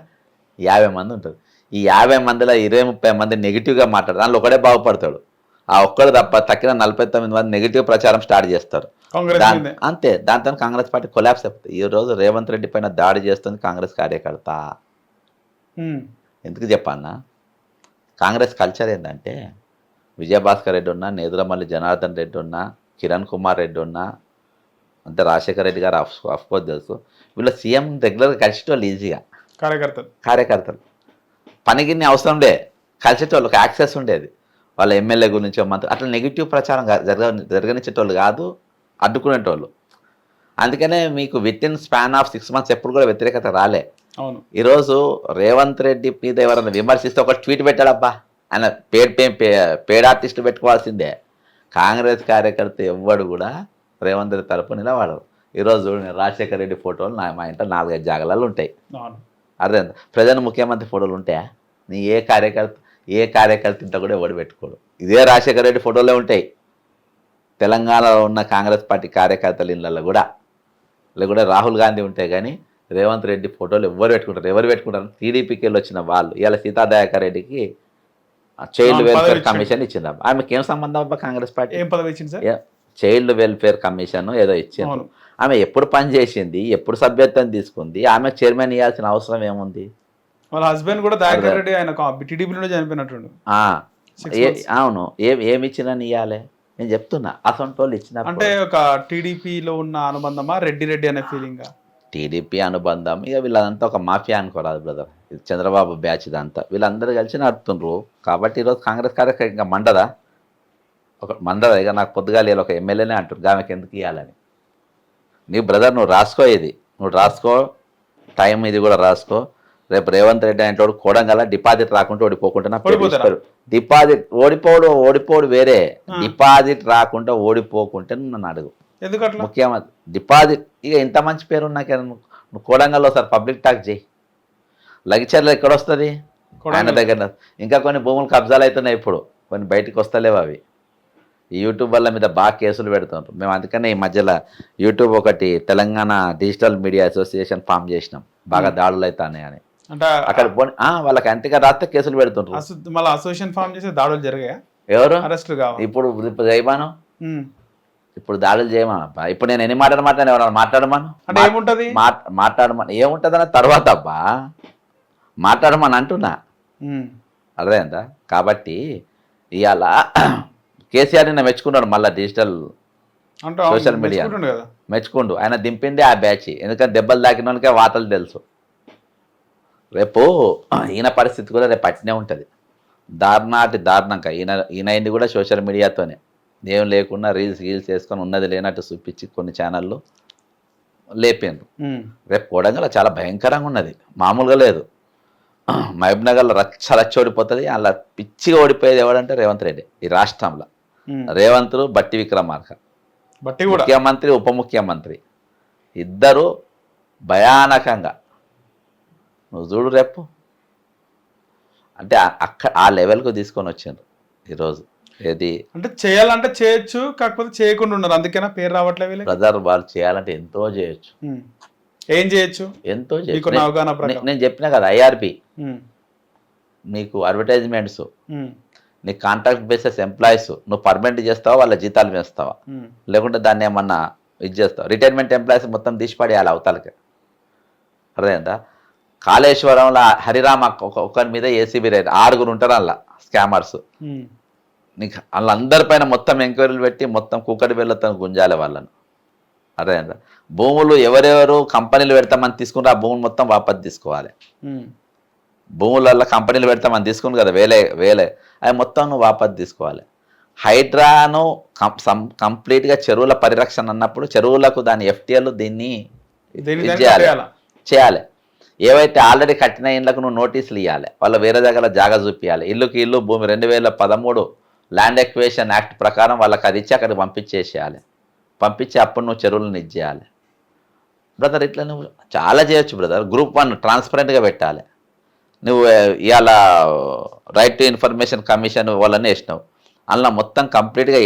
50 మంది ఉంటారు. ఈ 50 మందిలో 20-30 మంది నెగిటివ్గా మాట్లాడతారు. దానిలో ఒకడే బాగుపడతాడు. ఆ ఒక్కడు తప్ప తక్కిన 49 మంది నెగిటివ్ ప్రచారం స్టార్ట్ చేస్తారు. అంతే. దాంతో కాంగ్రెస్ పార్టీ కొలాప్స్ అయిపోతుంది. ఈ రోజు రేవంత్ రెడ్డి పైన దాడి చేస్తుంది కాంగ్రెస్ కార్యకర్త. ఎందుకు చెప్పన్నా? కాంగ్రెస్ కల్చర్ ఏంటంటే విజయభాస్కర్ రెడ్డి ఉన్నా, నేదురమల్లి జనార్దన్ రెడ్డి ఉన్నా, కిరణ్ కుమార్ రెడ్డి ఉన్నా, అంటే రాజశేఖర రెడ్డి గారు అఫ్కోర్స్ తెలుసు. వీళ్ళ సీఎం రెగ్యులర్గా కలిసేటోళ్ళు ఈజీగా. కార్యకర్తలు పనికిన్ని అవసరం లే, కలిసేటోళ్ళకి యాక్సెస్ ఉండేది. వాళ్ళ ఎమ్మెల్యే గురించి మంత్రి అట్లా నెగిటివ్ ప్రచారం జరగనిచ్చేటోళ్ళు కాదు, అడ్డుకునేటోళ్ళు. అందుకనే మీకు with in span of 6 months ఎప్పుడు కూడా వ్యతిరేకత రాలే. ఈరోజు రేవంత్ రెడ్డి మీద ఎవరైనా విమర్శిస్తే ఒక ట్వీట్ పెట్టాడబ్బా, ఆయన పేడ్ ఆర్టిస్టులు పెట్టుకోవాల్సిందే. కాంగ్రెస్ కార్యకర్త ఎవ్వడు కూడా రేవంత్ రెడ్డి తరపు నిలబడరు. ఈరోజు రాజశేఖర రెడ్డి ఫోటోలు మా ఇంట్లో 4-5 జాగాలలో ఉంటాయి. అర్థం. ప్రజెంట్ ముఖ్యమంత్రి ఫోటోలు ఉంటాయా? నీ ఏ కార్యకర్త ఇంట్లో కూడా ఎవడు పెట్టుకోడు. ఇదే రాజశేఖర రెడ్డి ఫోటోలే ఉంటాయి. తెలంగాణలో ఉన్న కాంగ్రెస్ పార్టీ కార్యకర్తల ఇళ్ళల్లో కూడా రాహుల్ గాంధీ ఉంటాయి. కానీ రేవంత్ రెడ్డి ఫోటోలు ఎవరు పెట్టుకుంటారు? టీడీపీకి వెళ్ళి వచ్చిన వాళ్ళు. ఇలా సీతాదయాకర్ రెడ్డికి చైల్డ్ వెల్ఫేర్ కమిషన్ ఇచ్చింది. ఆమెకి ఏం సంబంధం అబ్బా కాంగ్రెస్ పార్టీ? ఏం పదవి ఇచ్చింది సార్? చైల్డ్ వెల్ఫేర్ కమిషన్ ఏదో ఇచ్చింది. ఆమె ఎప్పుడు పనిచేసింది, ఎప్పుడు సభ్యత్వం తీసుకుంది? ఆమె చైర్మన్ ఇవ్వాల్సిన అవసరం ఏముంది? వాళ్ళ హస్బెండ్ కూడా దయాకర్ రెడ్డి ఆయన టీడీపీలో చనిపోయినట్టు. అవును. ఏమి ఇచ్చినా ఇవ్వాలి. నేను చెప్తున్నా అసొంటి వాళ్ళు ఇచ్చిన అంటే ఒక టీడీపీలో ఉన్న అనుబంధమా, రెడ్డి అనే ఫీలింగ్? టీడీపీ అనుబంధం. ఇక వీళ్ళంతా ఒక మాఫియా అనుకోరాదు బ్రదర్. చంద్రబాబు బ్యాచ్ ఇదంతా వీళ్ళందరూ కలిసి నడుపుతుండ్రు. కాబట్టి ఈరోజు కాంగ్రెస్ కార్యకర్త ఇంకా మండదా ఇక నాకు పొద్దుగా లేదు ఒక ఎమ్మెల్యేనే అంటారు. ఆమెకి ఎందుకు ఇవ్వాలని? నీ బ్రదర్ నువ్వు రాసుకో టైం ఇది కూడా రాసుకో. రేపు రేవంత్ రెడ్డి అనేటోడు కోడంగల డిపాజిట్ రాకుండా ఓడిపోకుండా డిపాజిట్ ఓడిపోడు వేరే, డిపాజిట్ రాకుండా ఓడిపోకుంటే నన్ను అడుగు. ఎందుకంటే ముఖ్యమంత్రి డిపాజిట్ ఇక ఇంత మంచి పేరు ఉన్నాక నువ్వు కోడంగల్లో ఒకసారి పబ్లిక్ టాక్ చేయి. లగిచర్లో ఎక్కడ వస్తుంది ఆయన దగ్గర. ఇంకా కొన్ని భూములు కబ్జాలు అవుతున్నాయి ఇప్పుడు, కొన్ని బయటికి వస్తలేవు అవి. ఈ యూట్యూబ్ వల్ల మీద బాగా కేసులు పెడుతుంటారు. మేము అందుకనే ఈ మధ్యలో యూట్యూబ్ ఒకటి Telangana digital media association form చేసినాం, బాగా దాడులు అవుతాయి అని. అంటే అక్కడ పోనీ వాళ్ళకి అంతగా రాస్తే కేసులు పెడుతుంటారు. మళ్ళీ అసోసియేషన్ ఫామ్ చేసి దాడులు జరిగాయా? ఎవరు అరెస్టులు కావాలి ఇప్పుడు చేయమాను, ఇప్పుడు దాడులు చేయమా. ఇప్పుడు నేను ఎన్ని మాటలు ఎవరన్నా మాట్లాడమాను అంటే ఏముంటది, మాట్లాడమని ఏముంటుంది అన్న తర్వాత అబ్బా మాట్లాడమని అంటున్నా, అర్థమైందా? కాబట్టి ఇవాళ కేసీఆర్ నిన్న మెచ్చుకున్నాడు, మళ్ళీ డిజిటల్ సోషల్ మీడియా మెచ్చుకుండు. ఆయన దింపింది ఆ బ్యాచ్, ఎందుకంటే దెబ్బలు తాకిన వాళ్ళకే వార్తలు తెలుసు. రేపు ఈయన పరిస్థితి కూడా రేపు అట్నే ఉంటుంది, దారుణంగా. ఈయన కూడా సోషల్ మీడియాతోనే, ఏం లేకుండా రీల్స్ వేసుకొని ఉన్నది లేనట్టు చూపించి కొన్ని ఛానళ్ళు లేపారు. రేపు కోడంగల్ చాలా భయంకరంగా ఉన్నది, మామూలుగా లేదు. మహబూబ్నగర్లో రచ్చ ఓడిపోతుంది. అలా పిచ్చిగా ఓడిపోయేది ఎవడంటే రేవంత్ రెడ్డి. ఈ రాష్ట్రంలో రేవంత్, బట్టి విక్రమార్క, ముఖ్యమంత్రి ఉప ముఖ్యమంత్రి ఇద్దరు భయానకంగా, నువ్వు చూడు రేపు. అంటే ఆ లెవెల్కు తీసుకొని వచ్చిండ్రు ఈరోజు. ఏది అంటే చేయాలంటే చేయొచ్చు, కాకపోతే చేయకుండా ఉన్నారు, అందుకేనా పేరు రావట్లేదు. బ్రదర్ వాళ్ళు చేయాలంటే ఎంతో చేయొచ్చు. ఏం చేయొచ్చు? ఎంతో చేయొచ్చు. నేను చెప్పినా కదా, ఐఆర్బి, నీకు అడ్వర్టైజ్మెంట్స్, నీ కాంట్రాక్ట్ బేసిస్ ఎంప్లాయీస్, నువ్వు పర్మనెంట్ చేస్తావా, వాళ్ళ జీతాలు వేస్తావా, లేకుంటే దాన్ని ఏమన్నా ఇది చేస్తావు. రిటైర్మెంట్ ఎంప్లాయీస్ మొత్తం తీసిపడేయాలి అవతలకి, అర్థమైందా? కాళేశ్వరంలో హరిరామ ఒకరి మీద ఏసీబీ రైడ్, 6 ఉంటారు అలా స్కామర్స్. నీకు వాళ్ళందరిపైన మొత్తం ఎంక్వైరీలు పెట్టి మొత్తం కుక్కడి వెళ్ళతో గుంజాలి వాళ్ళను, అర్థమైందా? భూములు ఎవరెవరు కంపెనీలు పెడతామని తీసుకుంటే ఆ భూములు మొత్తం వాపస్ తీసుకోవాలి. భూములలో కంపెనీలు పెడతామని తీసుకుని కదా వేలే అవి మొత్తం నువ్వు వాపస్ తీసుకోవాలి. హైడ్రాను కంప్లీట్గా చెరువుల పరిరక్షణ అన్నప్పుడు చెరువులకు దాని ఎఫ్టీఎల్ దీన్ని చేయాలి. ఏవైతే ఆల్రెడీ కట్టిన ఇళ్లకు నువ్వు నోటీసులు ఇవ్వాలి, వాళ్ళు వేరే దగ్గర జాగా చూపించాలి. ఇల్లుకి ఇల్లు భూమి 2013 ల్యాండ్ ఎక్వేషన్ యాక్ట్ ప్రకారం వాళ్ళకి అది ఇచ్చి అక్కడికి పంపించేసేయాలి. పంపించి అప్పుడు నువ్వు చెరువులను ఇచ్చేయాలి. బ్రదర్ ఇట్లా నువ్వు చాలా చేయొచ్చు బ్రదర్. గ్రూప్ 1 ట్రాన్స్పరెంట్గా పెట్టాలి. నువ్వు ఇవాళ రైట్ టు ఇన్ఫర్మేషన్ కమిషన్ వాళ్ళని వేసినావు, అందులో మొత్తం కంప్లీట్గా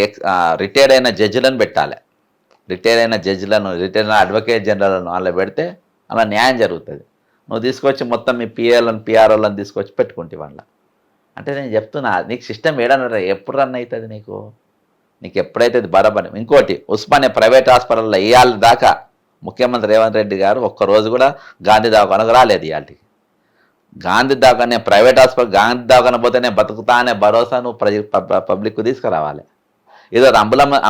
రిటైర్డ్ అయిన జడ్జిలను పెట్టాలి. రిటైర్ అయిన అడ్వకేట్ జనరల్ను అలా పెడితే అలా న్యాయం జరుగుతుంది. నువ్వు తీసుకొచ్చి మొత్తం మీ పిఏలను పిఆర్ఓలను తీసుకొచ్చి పెట్టుకుంటే వాళ్ళ అంటే నేను చెప్తున్నా, నీకు సిస్టమ్ ఏడన్నా ఎప్పుడు రన్ అవుతుంది నీకు ఎప్పుడైతే బరాబర్. ఇంకోటి ఉస్మానియా ప్రైవేట్ హాస్పిటల్లో ఇవాళ దాకా ముఖ్యమంత్రి రేవంత్ రెడ్డి గారు ఒక్కరోజు కూడా గాంధీ దవాఖానకు రాలేదు. ఇవాళకి గాంధీ దవాఖాన ప్రైవేట్ హాస్పిటల్, గాంధీ దవాఖాన పోతే నేను బతుకుతా అనే భరోసా నువ్వు పబ్లిక్కు తీసుకురావాలి. ఏదో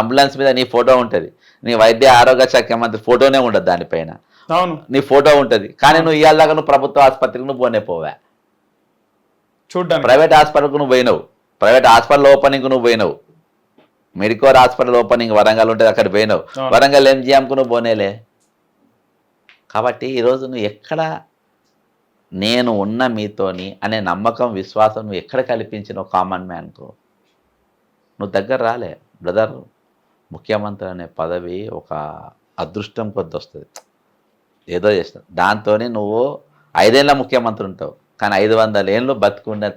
అంబులెన్స్ మీద నీ ఫోటో ఉంటుంది, నీ వైద్య ఆరోగ్య శాఖ మంత్రి ఫోటోనే ఉండదు దానిపైన, నీ ఫోటో ఉంటుంది. కానీ నువ్వు ఇవాళ దాకా నువ్వు ప్రభుత్వ ఆసుపత్రికి నువ్వు పోవా, చూడ్డా ప్రైవేట్ హాస్పిటల్కు నువ్వు పోయినావు, ప్రైవేట్ హాస్పిటల్ ఓపెనింగ్కు నువ్వు పోయినావు, మెడికోర్ హాస్పిటల్ ఓపెనింగ్ వరంగల్ ఉంటుంది అక్కడ పోయినావు, వరంగల్ ఎంజిఎంకు నువ్వు పోనేలే. కాబట్టి ఈరోజు నువ్వు ఎక్కడ నేను ఉన్న మీతోని అనే నమ్మకం విశ్వాసం నువ్వు ఎక్కడ కల్పించినావు కామన్ మ్యాన్కు, నువ్వు దగ్గర రాలే బ్రదర్. ముఖ్యమంత్రి అనే పదవి ఒక అదృష్టం కొద్ది వస్తుంది, ఏదో చేస్తావు దాంతో నువ్వు 5 ఏళ్ళ ముఖ్యమంత్రి ఉంటావు, కానీ 500 ఏళ్ళు బతుకుండే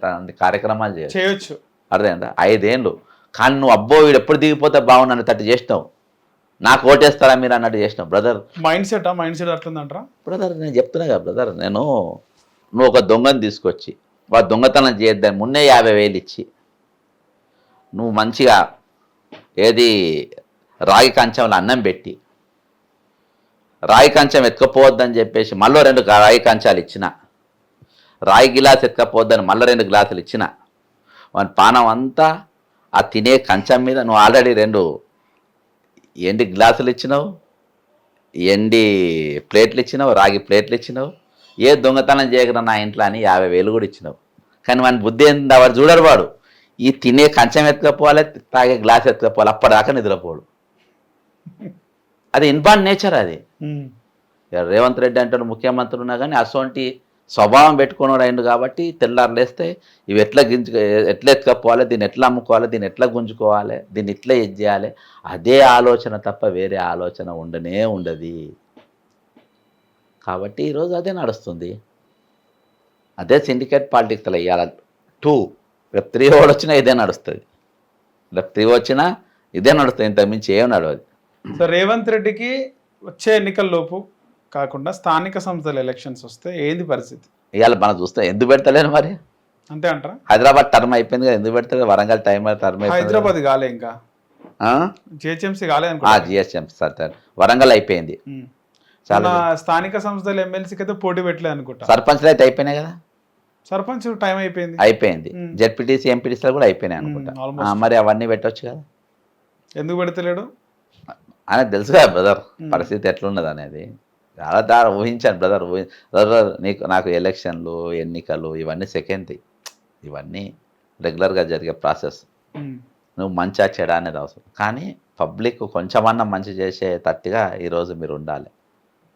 కార్యక్రమాలు చేయొచ్చు, అర్థమైందా? 5 ఏళ్ళు కానీ నువ్వు అబ్బో వీడు ఎప్పుడు దిగిపోతే బాగుండు తట్టు చేసినావు, నాకు ఓటేస్తారా మీరు అన్నట్టు చేసినావు బ్రదర్. మైండ్ సెట్ అట్లుందంటారా బ్రదర్? నేను చెప్తున్నా కదా బ్రదర్, నువ్వు ఒక దొంగను తీసుకొచ్చి వాడు దొంగతనం చేయద్దని మున్నే 50,000 ఇచ్చి నువ్వు మంచిగా ఏది రాగి కంచంలో అన్నం పెట్టి రాగి కంచం ఎత్తుకపోవద్దని చెప్పేసి మళ్ళీ 2 రాగి కంచాలు ఇచ్చిన, రాగి గిలాస్ ఎత్తుకపోవద్దని మళ్ళీ 2 గ్లాసులు ఇచ్చిన, వాని పానం అంతా ఆ తినే కంచం మీద నువ్వు ఆల్రెడీ 2 ఎండి గ్లాసులు ఇచ్చినావు, ఎండి ప్లేట్లు ఇచ్చినావు, రాగి ప్లేట్లు ఇచ్చినావు. ఏ దొంగతనం చేయగలరా నా ఇంట్లో అని 50,000 కూడా ఇచ్చినావు. కానీ వాని బుద్ధి ఏంది, వాడు చూడరు, వాడు ఈ తినే కంచం ఎత్తుకపోవాలి, తాగే గ్లాస్ ఎత్తుకపోవాలి, అప్పటిదాకా నిద్రపోడు. అది ఇన్బాన్ నేచర్. అది రేవంత్ రెడ్డి అంటే ముఖ్యమంత్రి ఉన్నా కానీ అసోంటి స్వభావం పెట్టుకున్నాడు అయిండు. కాబట్టి తెల్లారు లేస్తే ఇవి ఎట్లా ఎత్తుకపోవాలి, దీన్ని ఎట్లా అమ్ముకోవాలి, దీన్ని ఎట్లా గుంజుకోవాలి, దీన్ని ఇట్లా ఇది చేయాలి, అదే ఆలోచన తప్ప వేరే ఆలోచన ఉండనే ఉండదు. కాబట్టి ఈరోజు అదే నడుస్తుంది. అదే సిండికేట్ పాలిటిక్స్లో ఇవాళ 2 రేపు 3 ఓడి వచ్చినా ఇదే నడుస్తుంది, రేపు 3 వచ్చినా ఇదే నడుస్తుంది, ఇంత మించి ఏం నడవదు. సో రేవంత్ రెడ్డికి వచ్చే ఎన్నికల్లోపు కాకుండా స్థానిక సంస్థల ఎలక్షన్స్ వస్తే ఏంది పరిస్థితి? ఇవాళ మనం చూస్తే ఎందుకు పెడతలేను మరి? అంతే అంటారా? హైదరాబాద్ టర్మ్ అయిపోయింది కదా, ఎందుకు పెడతలేదు? వరంగల్ టర్మ్ అయిపోయింది, హైదరాబాద్ కాలే, ఇంకా జిహెచ్ఎంసీ కాలే అనుకో. జిఎస్ఎం సార్ వరంగల్ అయిపోయింది. చాలా స్థానిక సంస్థలు ఎమ్మెల్సీకి అయితే పోటీ పెట్టలేదు అనుకుంటా. సర్పంచ్లు అయితే అయిపోయినాయి కదా, సర్పంచ్ టైం అయిపోయింది. జెడ్పీటీసీ ఎంపీటీసీలు కూడా అయిపోయినాయి అనుకుంటా. మరి అవన్నీ పెట్టవచ్చు కదా, ఎందుకు పెడతలేడు? ఆయనకు తెలుసు కదా బ్రదర్ పరిస్థితి ఎట్లున్నది అనేది. చాలా దారి ఊహించాను బ్రదర్. బ్రదర్ నాకు ఎలక్షన్లు ఎన్నికలు ఇవన్నీ సెకండ్, ఇవన్నీ రెగ్యులర్గా జరిగే ప్రాసెస్. నువ్వు మంచిగా చెడా అనేది అవసరం, కానీ పబ్లిక్ కొంచెమన్నా మంచి చేసే తట్టుగా ఈరోజు మీరు ఉండాలి.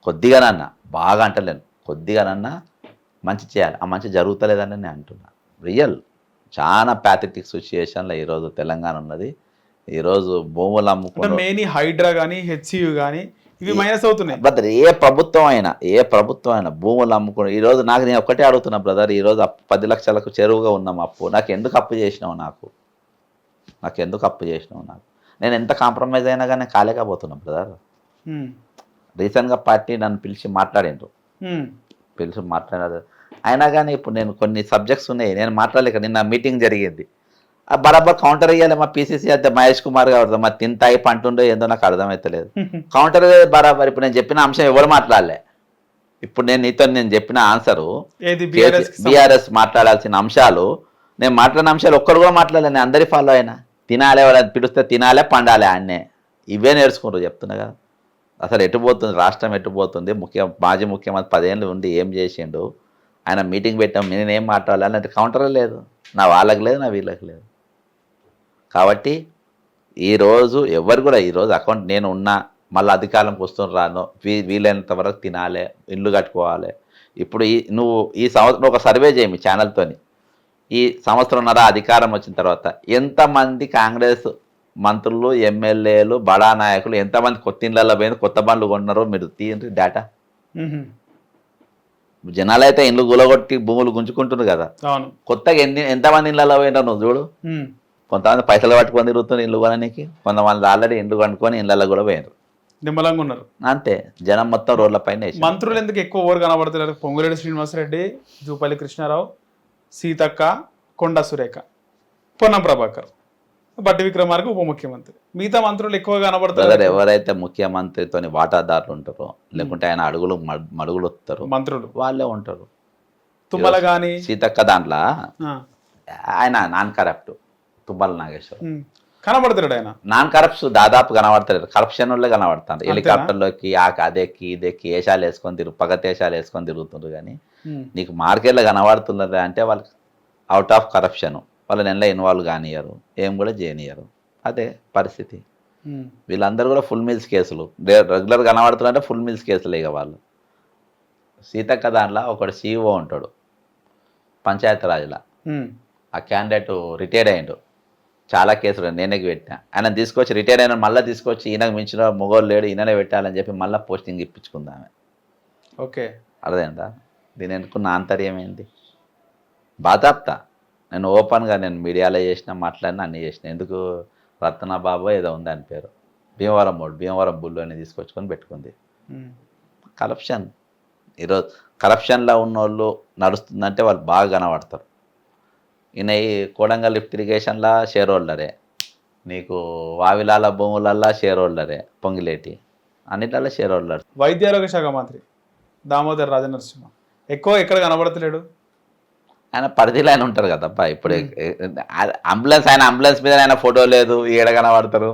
కొద్దిగానన్నా, బాగా అంటలేను, కొద్దిగానన్నా మంచి చేయాలి. ఆ మంచి జరుగుతలేదని నేను అంటున్నా. రియల్ చాలా ప్యాథెటిక్ సిచ్యుయేషన్లో ఈరోజు తెలంగాణ ఉన్నది. ఈరోజు భూములు అమ్ముకుంటే మెయిన్ హైడ్రా కానీ హెచ్సియు కానీ ఇవి మైనస్ అవుతున్నాయి బ్రదర్. ఏ ప్రభుత్వం అయినా భూములు అమ్ముకుని ఈరోజు నేను ఒక్కటే అడుగుతున్నా బ్రదర్, ఈరోజు 10 లక్షలకు చెరువుగా ఉన్నాం అప్పు. నాకు ఎందుకు అప్పు చేసినావు? నాకు నేను ఎంత కాంప్రమైజ్ అయినా కానీ కాలేకపోతున్నా బ్రదర్. రీసెంట్గా పార్టీ నన్ను పిలిచి మాట్లాడిండ్రు, మాట్లాడారు. అయినా కానీ ఇప్పుడు నేను కొన్ని సబ్జెక్ట్స్ ఉన్నాయి, నేను మాట్లాడలేక నిన్న మీటింగ్ జరిగింది. బరాబర్ కౌంటర్ ఇవ్వాలి మా పీసీసీ అయితే మహేష్ కుమార్ గారు. మా తింటాయి పంటుండో ఏందో నాకు అర్థమవుతలేదు. కౌంటర్ బరాబర్. ఇప్పుడు నేను చెప్పిన అంశం ఎవరు మాట్లాడలే. ఇప్పుడు నేను చెప్పిన ఆన్సరు బీఆర్ఎస్ మాట్లాడాల్సిన అంశాలు, నేను మాట్లాడిన అంశాలు ఒక్కరు కూడా మాట్లాడలే. నేను అందరి ఫాలో అయినా. తినాలే, వాళ్ళని పిలిస్తే తినాలే, పండాలే అన్నే. ఇవే నేర్చుకుంటారు. చెప్తున్నా కదా, అసలు ఎటుపోతుంది రాష్ట్రం, ఎటుపోతుంది. మాజీ ముఖ్యమంత్రి 10 ఏళ్ళు ఉండి ఏం చేసిండు? ఆయన మీటింగ్ పెట్టాం, నేనేం మాట్లాడాలి అంటే కౌంటరే లేదు. నా వాళ్ళకి లేదు, నా వీళ్ళకి లేదు. కాబట్టి ఈరోజు ఎవరు కూడా ఈరోజు అకౌంట్ నేను ఉన్నా మళ్ళీ అధికారంకి వస్తున్న రాను, వీలైనంత వరకు తినాలి, ఇల్లు కట్టుకోవాలి. ఇప్పుడు నువ్వు ఈ సంవత్సరం ఒక సర్వే చేయి మీ ఛానల్తోని. ఈ సంవత్సరంన్నర అధికారం వచ్చిన తర్వాత ఎంతమంది కాంగ్రెస్ మంత్రులు, ఎమ్మెల్యేలు, బడా నాయకులు ఎంతమంది కొత్త ఇళ్ళల్లో పోయింది, కొత్త బండ్లు కొన్నారో మీరు తీయండి డేటా. జనాలు అయితే ఇండ్లు గులగొట్టి భూములు గుంజుకుంటున్నారు కదా, కొత్తగా ఎంతమంది ఇళ్ళలో పోయినారు నువ్వు చూడు. కొంతమంది పైసలు పట్టుకొని తిరుగుతున్నారు ఇల్లు కొనడానికి, కొంతమంది ఆల్రెడీ ఇండ్లు కనుక్కొని ఇళ్ళల్లో కూడా పోయినారు, నిమ్మలంగా ఉన్నారు. అంతే. జనం మొత్తం రోడ్ల పైన. మంత్రులు ఎందుకు ఎక్కువ ఓవర్ కనబడుతున్నారు? పొంగులేటి శ్రీనివాసరెడ్డి, జూపల్లి కృష్ణారావు, సీతక్క, కొండా సురేఖ, పొన్నం ప్రభాకర్, బట్టి విక్రమార్క ఉప ముఖ్యమంత్రి. మిగతా మంత్రులు ఎక్కువగా కనబడతారు. ఎవరైతే ముఖ్యమంత్రితోని వాటాదారులు ఉంటారో, లేకుంటే ఆయన మడుగులు వస్తారు మంత్రులు, వాళ్ళే ఉంటారు. తుమ్మల గాని సీతక్క దాంట్లో ఆయన నాన్ కరప్ట్. తుమ్మల నాగేశ్వర్ కనబడతాడు. ఆయన నాన్ కరప్ట్స్ దాదాపు కనబడతాడు. కరప్షన్ వాళ్ళే కనబడతాడు. హెలికాప్టర్లోకి అదెక్కి ఇదెక్కి వేషాలు వేసుకొని పగతేషాలు వేసుకొని తిరుగుతుండ్రు. కానీ నీకు మార్కెట్లో కనబడుతున్నది అంటే వాళ్ళకి అవుట్ ఆఫ్ కరప్షన్, వాళ్ళని ఎలా ఇన్వాల్వ్ కానియరు, ఏం కూడా చేయనియరు. అదే పరిస్థితి. వీళ్ళందరూ కూడా ఫుల్ మీల్స్ కేసులు రెగ్యులర్ కనబడుతున్నారంటే ఫుల్ మీల్స్ కేసులు. ఇక వాళ్ళు సీతక్క దాంట్లో ఒకడు CEO ఉంటాడు పంచాయతీరాజ్లో. ఆ క్యాండిడేట్ రిటైర్డ్ అయ్యిండు, చాలా కేసులు నేనే పెట్టినా. ఆయన తీసుకొచ్చి రిటైర్ అయిన మళ్ళీ తీసుకొచ్చి ఈయనకు మించిన మొగోళ్ళు లేడు, ఈయననే పెట్టాలని చెప్పి మళ్ళీ పోస్టింగ్ ఇప్పించుకుందామే. ఓకే, అర్థమైందా? దీని అనుకున్న ఆంతర్యం ఏంటి? బాధాప్తా. నేను ఓపెన్గా నేను మీడియాలో చేసినా, మాట్లాడినా, అన్నీ చేసిన. ఎందుకు రత్నబాబు ఏదో ఉంది అని పేరు, భీమవరం బుల్లోని తీసుకొచ్చుకొని పెట్టుకుంది. కరప్షన్. ఈరోజు కరప్షన్లో ఉన్న వాళ్ళు నడుస్తుందంటే వాళ్ళు బాగా కనబడతారు. ఈయన ఈ కోడంగల్ లిఫ్ట్ ఇరిగేషన్లా షేర్ హోల్డరే, నీకు వావిలాల భూములల్లా షేర్ హోల్డరే, పొంగిలేటి అన్నిట్లలో షేర్ హోల్డర్. వైద్య ఆరోగ్య శాఖ మంత్రి దామోదర్ రాజనరసింహ ఎక్కువ ఎక్కడ కనబడతలేడు. ఆయన పరిధిలో ఆయన ఉంటారు కదబ్బా. ఇప్పుడు అంబులెన్స్, ఆయన అంబులెన్స్ మీద ఆయన ఫోటో లేదు, ఏడ కనబడతారు?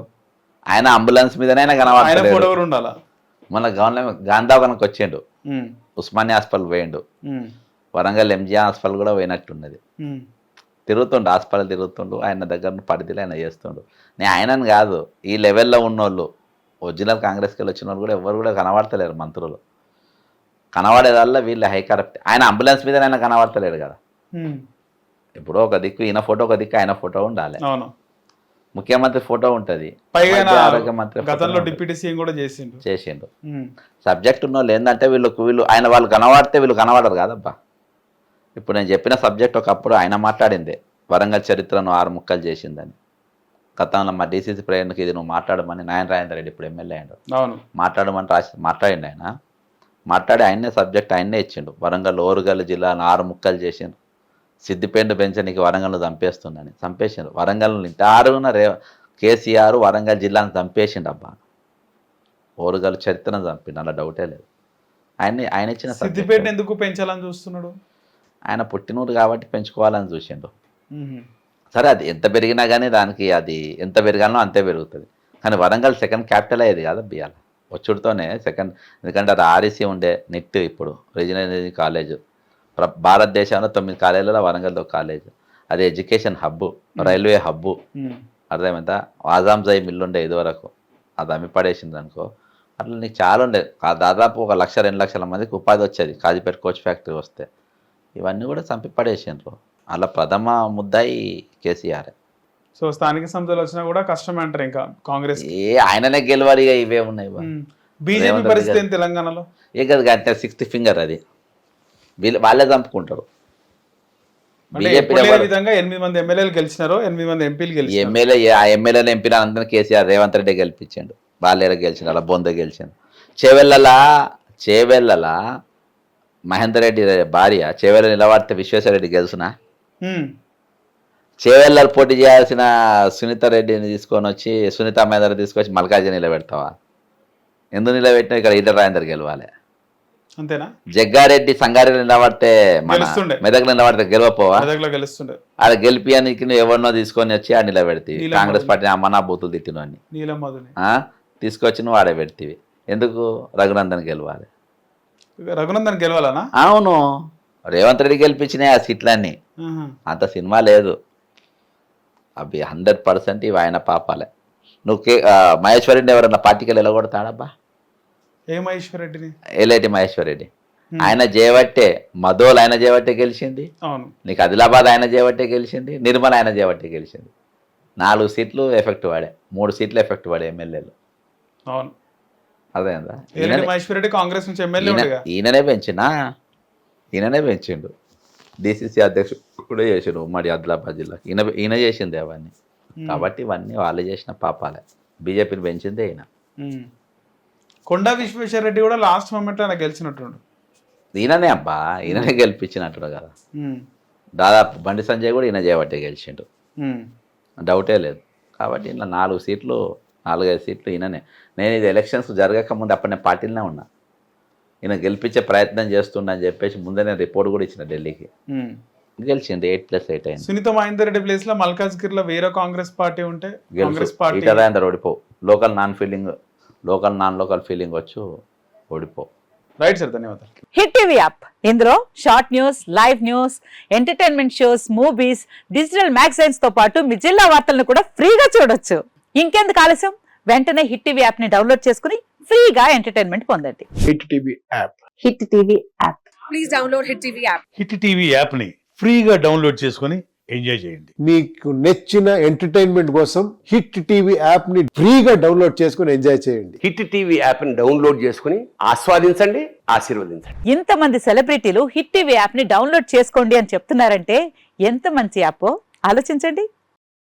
ఆయన అంబులెన్స్ మీదనే ఆయన కనబడతారు. ఉండాలా? మన గవర్నమెంట్ గాంధావనికి వచ్చిండు, ఉస్మానియా హాస్పిటల్ పోయిండు, వరంగల్ MGM హాస్పిటల్ కూడా పోయినట్టున్నది. తిరుగుతుండు, హాస్పిటల్ తిరుగుతుండు. ఆయన దగ్గర పరిధిలో ఆయన చేస్తుండు. నేను ఆయనని కాదు, ఈ లెవెల్లో ఉన్నోళ్ళు, ఒరిజినల్ కాంగ్రెస్కి వెళ్ళి వచ్చిన వాళ్ళు కూడా ఎవరు కూడా కనబడతలేరు మంత్రులు. కనబడేదల్లా వీళ్ళు హై కరప్ట్. ఆయన అంబులెన్స్ మీద ఆయన కనబడతలేడు కదా. ఇప్పుడు ఒక దిక్కు ఈయన ఫోటో, ఒక దిక్కు ఆయన ఫోటో ఉండాలి. ముఖ్యమంత్రి ఫోటో ఉంటుంది, పైగా వైద్య ఆరోగ్య మంత్రి గతంలో డిప్యూటీ సీఎం కూడా చేసిండు. చేసిండు. సబ్జెక్ట్ ఉన్న వాళ్ళు ఏంటంటే వీళ్ళు ఆయన వాళ్ళు కనబడితే వీళ్ళు కనబడరు కాదబ్బా. ఇప్పుడు నేను చెప్పిన సబ్జెక్ట్ ఒకప్పుడు ఆయన మాట్లాడిందే, వరంగల్ చరిత్రను 6 ముక్కలు చేసిందని. గతంలో మా డీసీసీ ప్రేరణకి ఇది నువ్వు మాట్లాడమని నారాయణ రెడ్డి ఇప్పుడు ఎమ్మెల్యే అయ్యాడు, మాట్లాడమని మాట్లాడిండు ఆయన. మాట్లాడి ఆయనే సబ్జెక్ట్ ఆయనే ఇచ్చిండు. వరంగల్ ఓరుగల్ జిల్లాను 6 ముక్కలు చేసిండు. సిద్దిపేట పెంచడానికి వరంగల్ను చంపేసిండు. వరంగల్ ఇంటారున కేసీఆర్ వరంగల్ జిల్లాను చంపేసిండు అబ్బా. ఓరుగల్ చరిత్రను చంపిండు, అలా డౌటే లేదు. ఆయన ఇచ్చిన సిద్దిపేట ఎందుకు పెంచాలని చూస్తున్నాడు? ఆయన పుట్టినూరు కాబట్టి పెంచుకోవాలని చూసిండు. సరే, అది ఎంత పెరిగినా కానీ దానికి అది ఎంత పెరగాలనో అంతే పెరుగుతుంది. కానీ వరంగల్ సెకండ్ క్యాపిటల్ అయ్యేది కదా బియ్యాల వచ్చుడితోనే సెకండ్. ఎందుకంటే అది ఆర్ఈసీ ఉండే నిట్, ఇప్పుడు రీజనల్ ఇంజనీరింగ్ కాలేజ్. భారతదేశంలో 9 కాలేజీలలో వరంగల్తో కాలేజ్. అది ఎడ్యుకేషన్ హబ్బు, రైల్వే హబ్బు. అర్థమైందా? ఆజాంజాయి మిల్లు ఉండే ఇదివరకు, అది అమ్మి పడేసింది అనుకో. అట్లా నీకు చాలా ఉండే, దాదాపు 1 లక్ష 2 లక్షల మందికి ఉపాధి వచ్చేది కాజీపేట కోచ్ ఫ్యాక్టరీ వస్తే. ఇవన్నీ కూడా చంపి పడేసిండ్రు. అలా ప్రథమ ముద్దాయి కేసీఆర్. సో స్థానిక సంస్థలు వచ్చినా కూడా కష్టమే అంటారు ఇంకా కాంగ్రెస్. ఆయననే గెలవాలి, ఇక ఇవే ఉన్నాయి. బీజేపీ పరిస్థితి తెలంగాణలో ఏ కదా, అంటే 6th ఫింగర్ అది వాళ్ళే చంపుకుంటారు. విధంగా 8 మంది ఎమ్మెల్యేలు గెలిచినారు, 8 మంది ఎంపీలు గెలిచారు. ఆ ఎమ్మెల్యేలు ఎంపీలు అందరూ కేసీఆర్ రేవంత్ రెడ్డి గెలిపించాడు. బాలేర గెలిచిండు, అలా బొంద గెలిచిండు. చేవెళ్ళలా మహేందర్ రెడ్డి భార్య చేవెళ్ళ నిలబడితే విశ్వేశ్వరరెడ్డి గెలుసునా? చేవెళ్ళలు పోటీ చేయాల్సిన సునీత రెడ్డిని తీసుకొని వచ్చి, సునీత మహేందర్ తీసుకొచ్చి మల్కాజ్గిరి నిలబెడతావా? ఎందుకు నిలబెట్టినా? ఇక్కడ ఈటల రాజేందర్ గెలవాలి అంతేనా? జగ్గారెడ్డి సంగారెడ్డి నిలబడితే మెదక్ నిలబడితే గెలవపోవా? అది గెలిపియానికి ఎవరినో తీసుకొని వచ్చి ఆ నిలబెడితే కాంగ్రెస్ పార్టీ అమ్మనా బూతులు తిట్టినోని తీసుకొచ్చి నువ్వు ఆడే పెడితే. ఎందుకు? రఘునందన్ గెలవాలి. రఘునందన్ గెలవాలనా? అవును, రేవంత్ రెడ్డి గెలిపించినాయి ఆ సీట్లన్నీ. అంత సినిమా లేదు అవి. 100% ఇవి ఆయన పాపాలే. నువ్వు మహేశ్వర్ రెడ్డి ఎవరన్నా పార్టీకి వెళ్ళగొడతాడబ్బా? ఏ మహేశ్వర్ రెడ్డిని? ఎల్ఐటి మహేశ్వర్ రెడ్డి. ఆయన చేయబట్టే మధోల్ ఆయన చేయబట్టే గెలిచింది. నీకు ఆదిలాబాద్ ఆయన చేయబట్టే గెలిచింది. నిర్మల్ ఆయన చేయబట్టే గెలిచింది. 4 సీట్లు ఎఫెక్ట్ పడే, 3 సీట్లు ఎఫెక్ట్ పడే ఎమ్మెల్యేలు. అవును, అదేందా? మహేశ్వర్ రెడ్డి కాంగ్రెస్ నుంచి ఎమ్మెల్యే. ఈయననే పెంచిండు. డిసిసి అధ్యక్షుడు కూడా చేసిండు ఉమ్మడి ఆదిలాబాద్ జిల్లాకి. ఈయన చేసింది అవన్నీ. కాబట్టి ఇవన్నీ వాళ్ళు చేసిన పాపాలే. బీజేపీని పెంచిందే ఈయన. కొండా విశ్వేశ్వర రెడ్డి కూడా లాస్ట్ మూమెంట్ ఆయన గెలిచినట్టు. ఈయననే అబ్బా, ఈయననే గెలిపించినట్టు కదా. దాదాపు బండి సంజయ్ కూడా ఈయన చేయబట్టే గెలిచిండు, డౌటే లేదు. కాబట్టి ఇలా 4 సీట్లు 4-5 సీట్లు ఈయననే. నేను ఇది ఎలక్షన్స్ జరగక ముందు అప్పుడు నేను పార్టీలోనే ఉన్నా. ఈయన గెలిపించే ప్రయత్నం చేస్తుండని చెప్పేసి ముందే నేను రిపోర్ట్ కూడా ఇచ్చిన ఢిల్లీకి. గెలిచింది 8+8 అయింది. సునీత మహేందర్ రెడ్డి ప్లేస్ లో మల్కాజ్గిరిలో వేరే కాంగ్రెస్ పార్టీ ఉంటే ఓడిపో. లోకల్ నాన్ లోకల్ ఫీలింగ్ వచ్చి ఓడిపో. రైట్ సార్, ధన్యవాదాలు. హిట్ టీవీ యాప్, ఇందులో short news, live news, entertainment shows, movies, digital magazines తో పాటు మీ జిల్లా వార్తలను కూడా ఫ్రీగా చూడొచ్చు. ఇంకెందుకు ఆలస్యం? వెంటనే హిట్ టీవీ యాప్ ని డౌన్లోడ్ చేసుకుని ఫ్రీగా ఎంటర్టైన్మెంట్ పొందండి. Hit TV app. Hit TV app. Please download hit TV app. Hit TV app ని ఫ్రీగా డౌన్లోడ్ చేసుకుని ఎంజాయ్ చేయండి. మీకు నచ్చిన ఎంటర్టైన్మెంట్ కోసం హిట్ టీవీ యాప్ ని ఫ్రీగా డౌన్లోడ్ చేసుకుని ఎంజాయ్ చేయండి. హిట్ టీవీ యాప్ ని డౌన్లోడ్ చేసుకుని ఆస్వాదించండి, ఆశీర్వదించండి. ఇంతమంది సెలబ్రిటీలు హిట్ టీవీ యాప్ ని డౌన్లోడ్ చేసుకోండి అని చెప్తున్నారంటే ఎంత మంచి యాప్ ఆలోచించండి.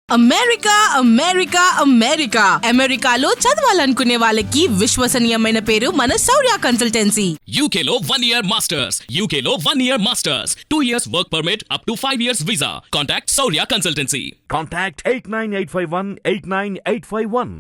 అమెరికా అమెరికా అమెరికా అమెరికాలో చదవాలనుకునే వాళ్ళకి విశ్వసనీయమైన పేరు మన శౌర్య కన్సల్టెన్సీ. UK లో 1 year masters, UK లో 1 year masters, 2 years work permit up to 5 years visa. Contact Shaurya Consultancy. Contact 89851 89851.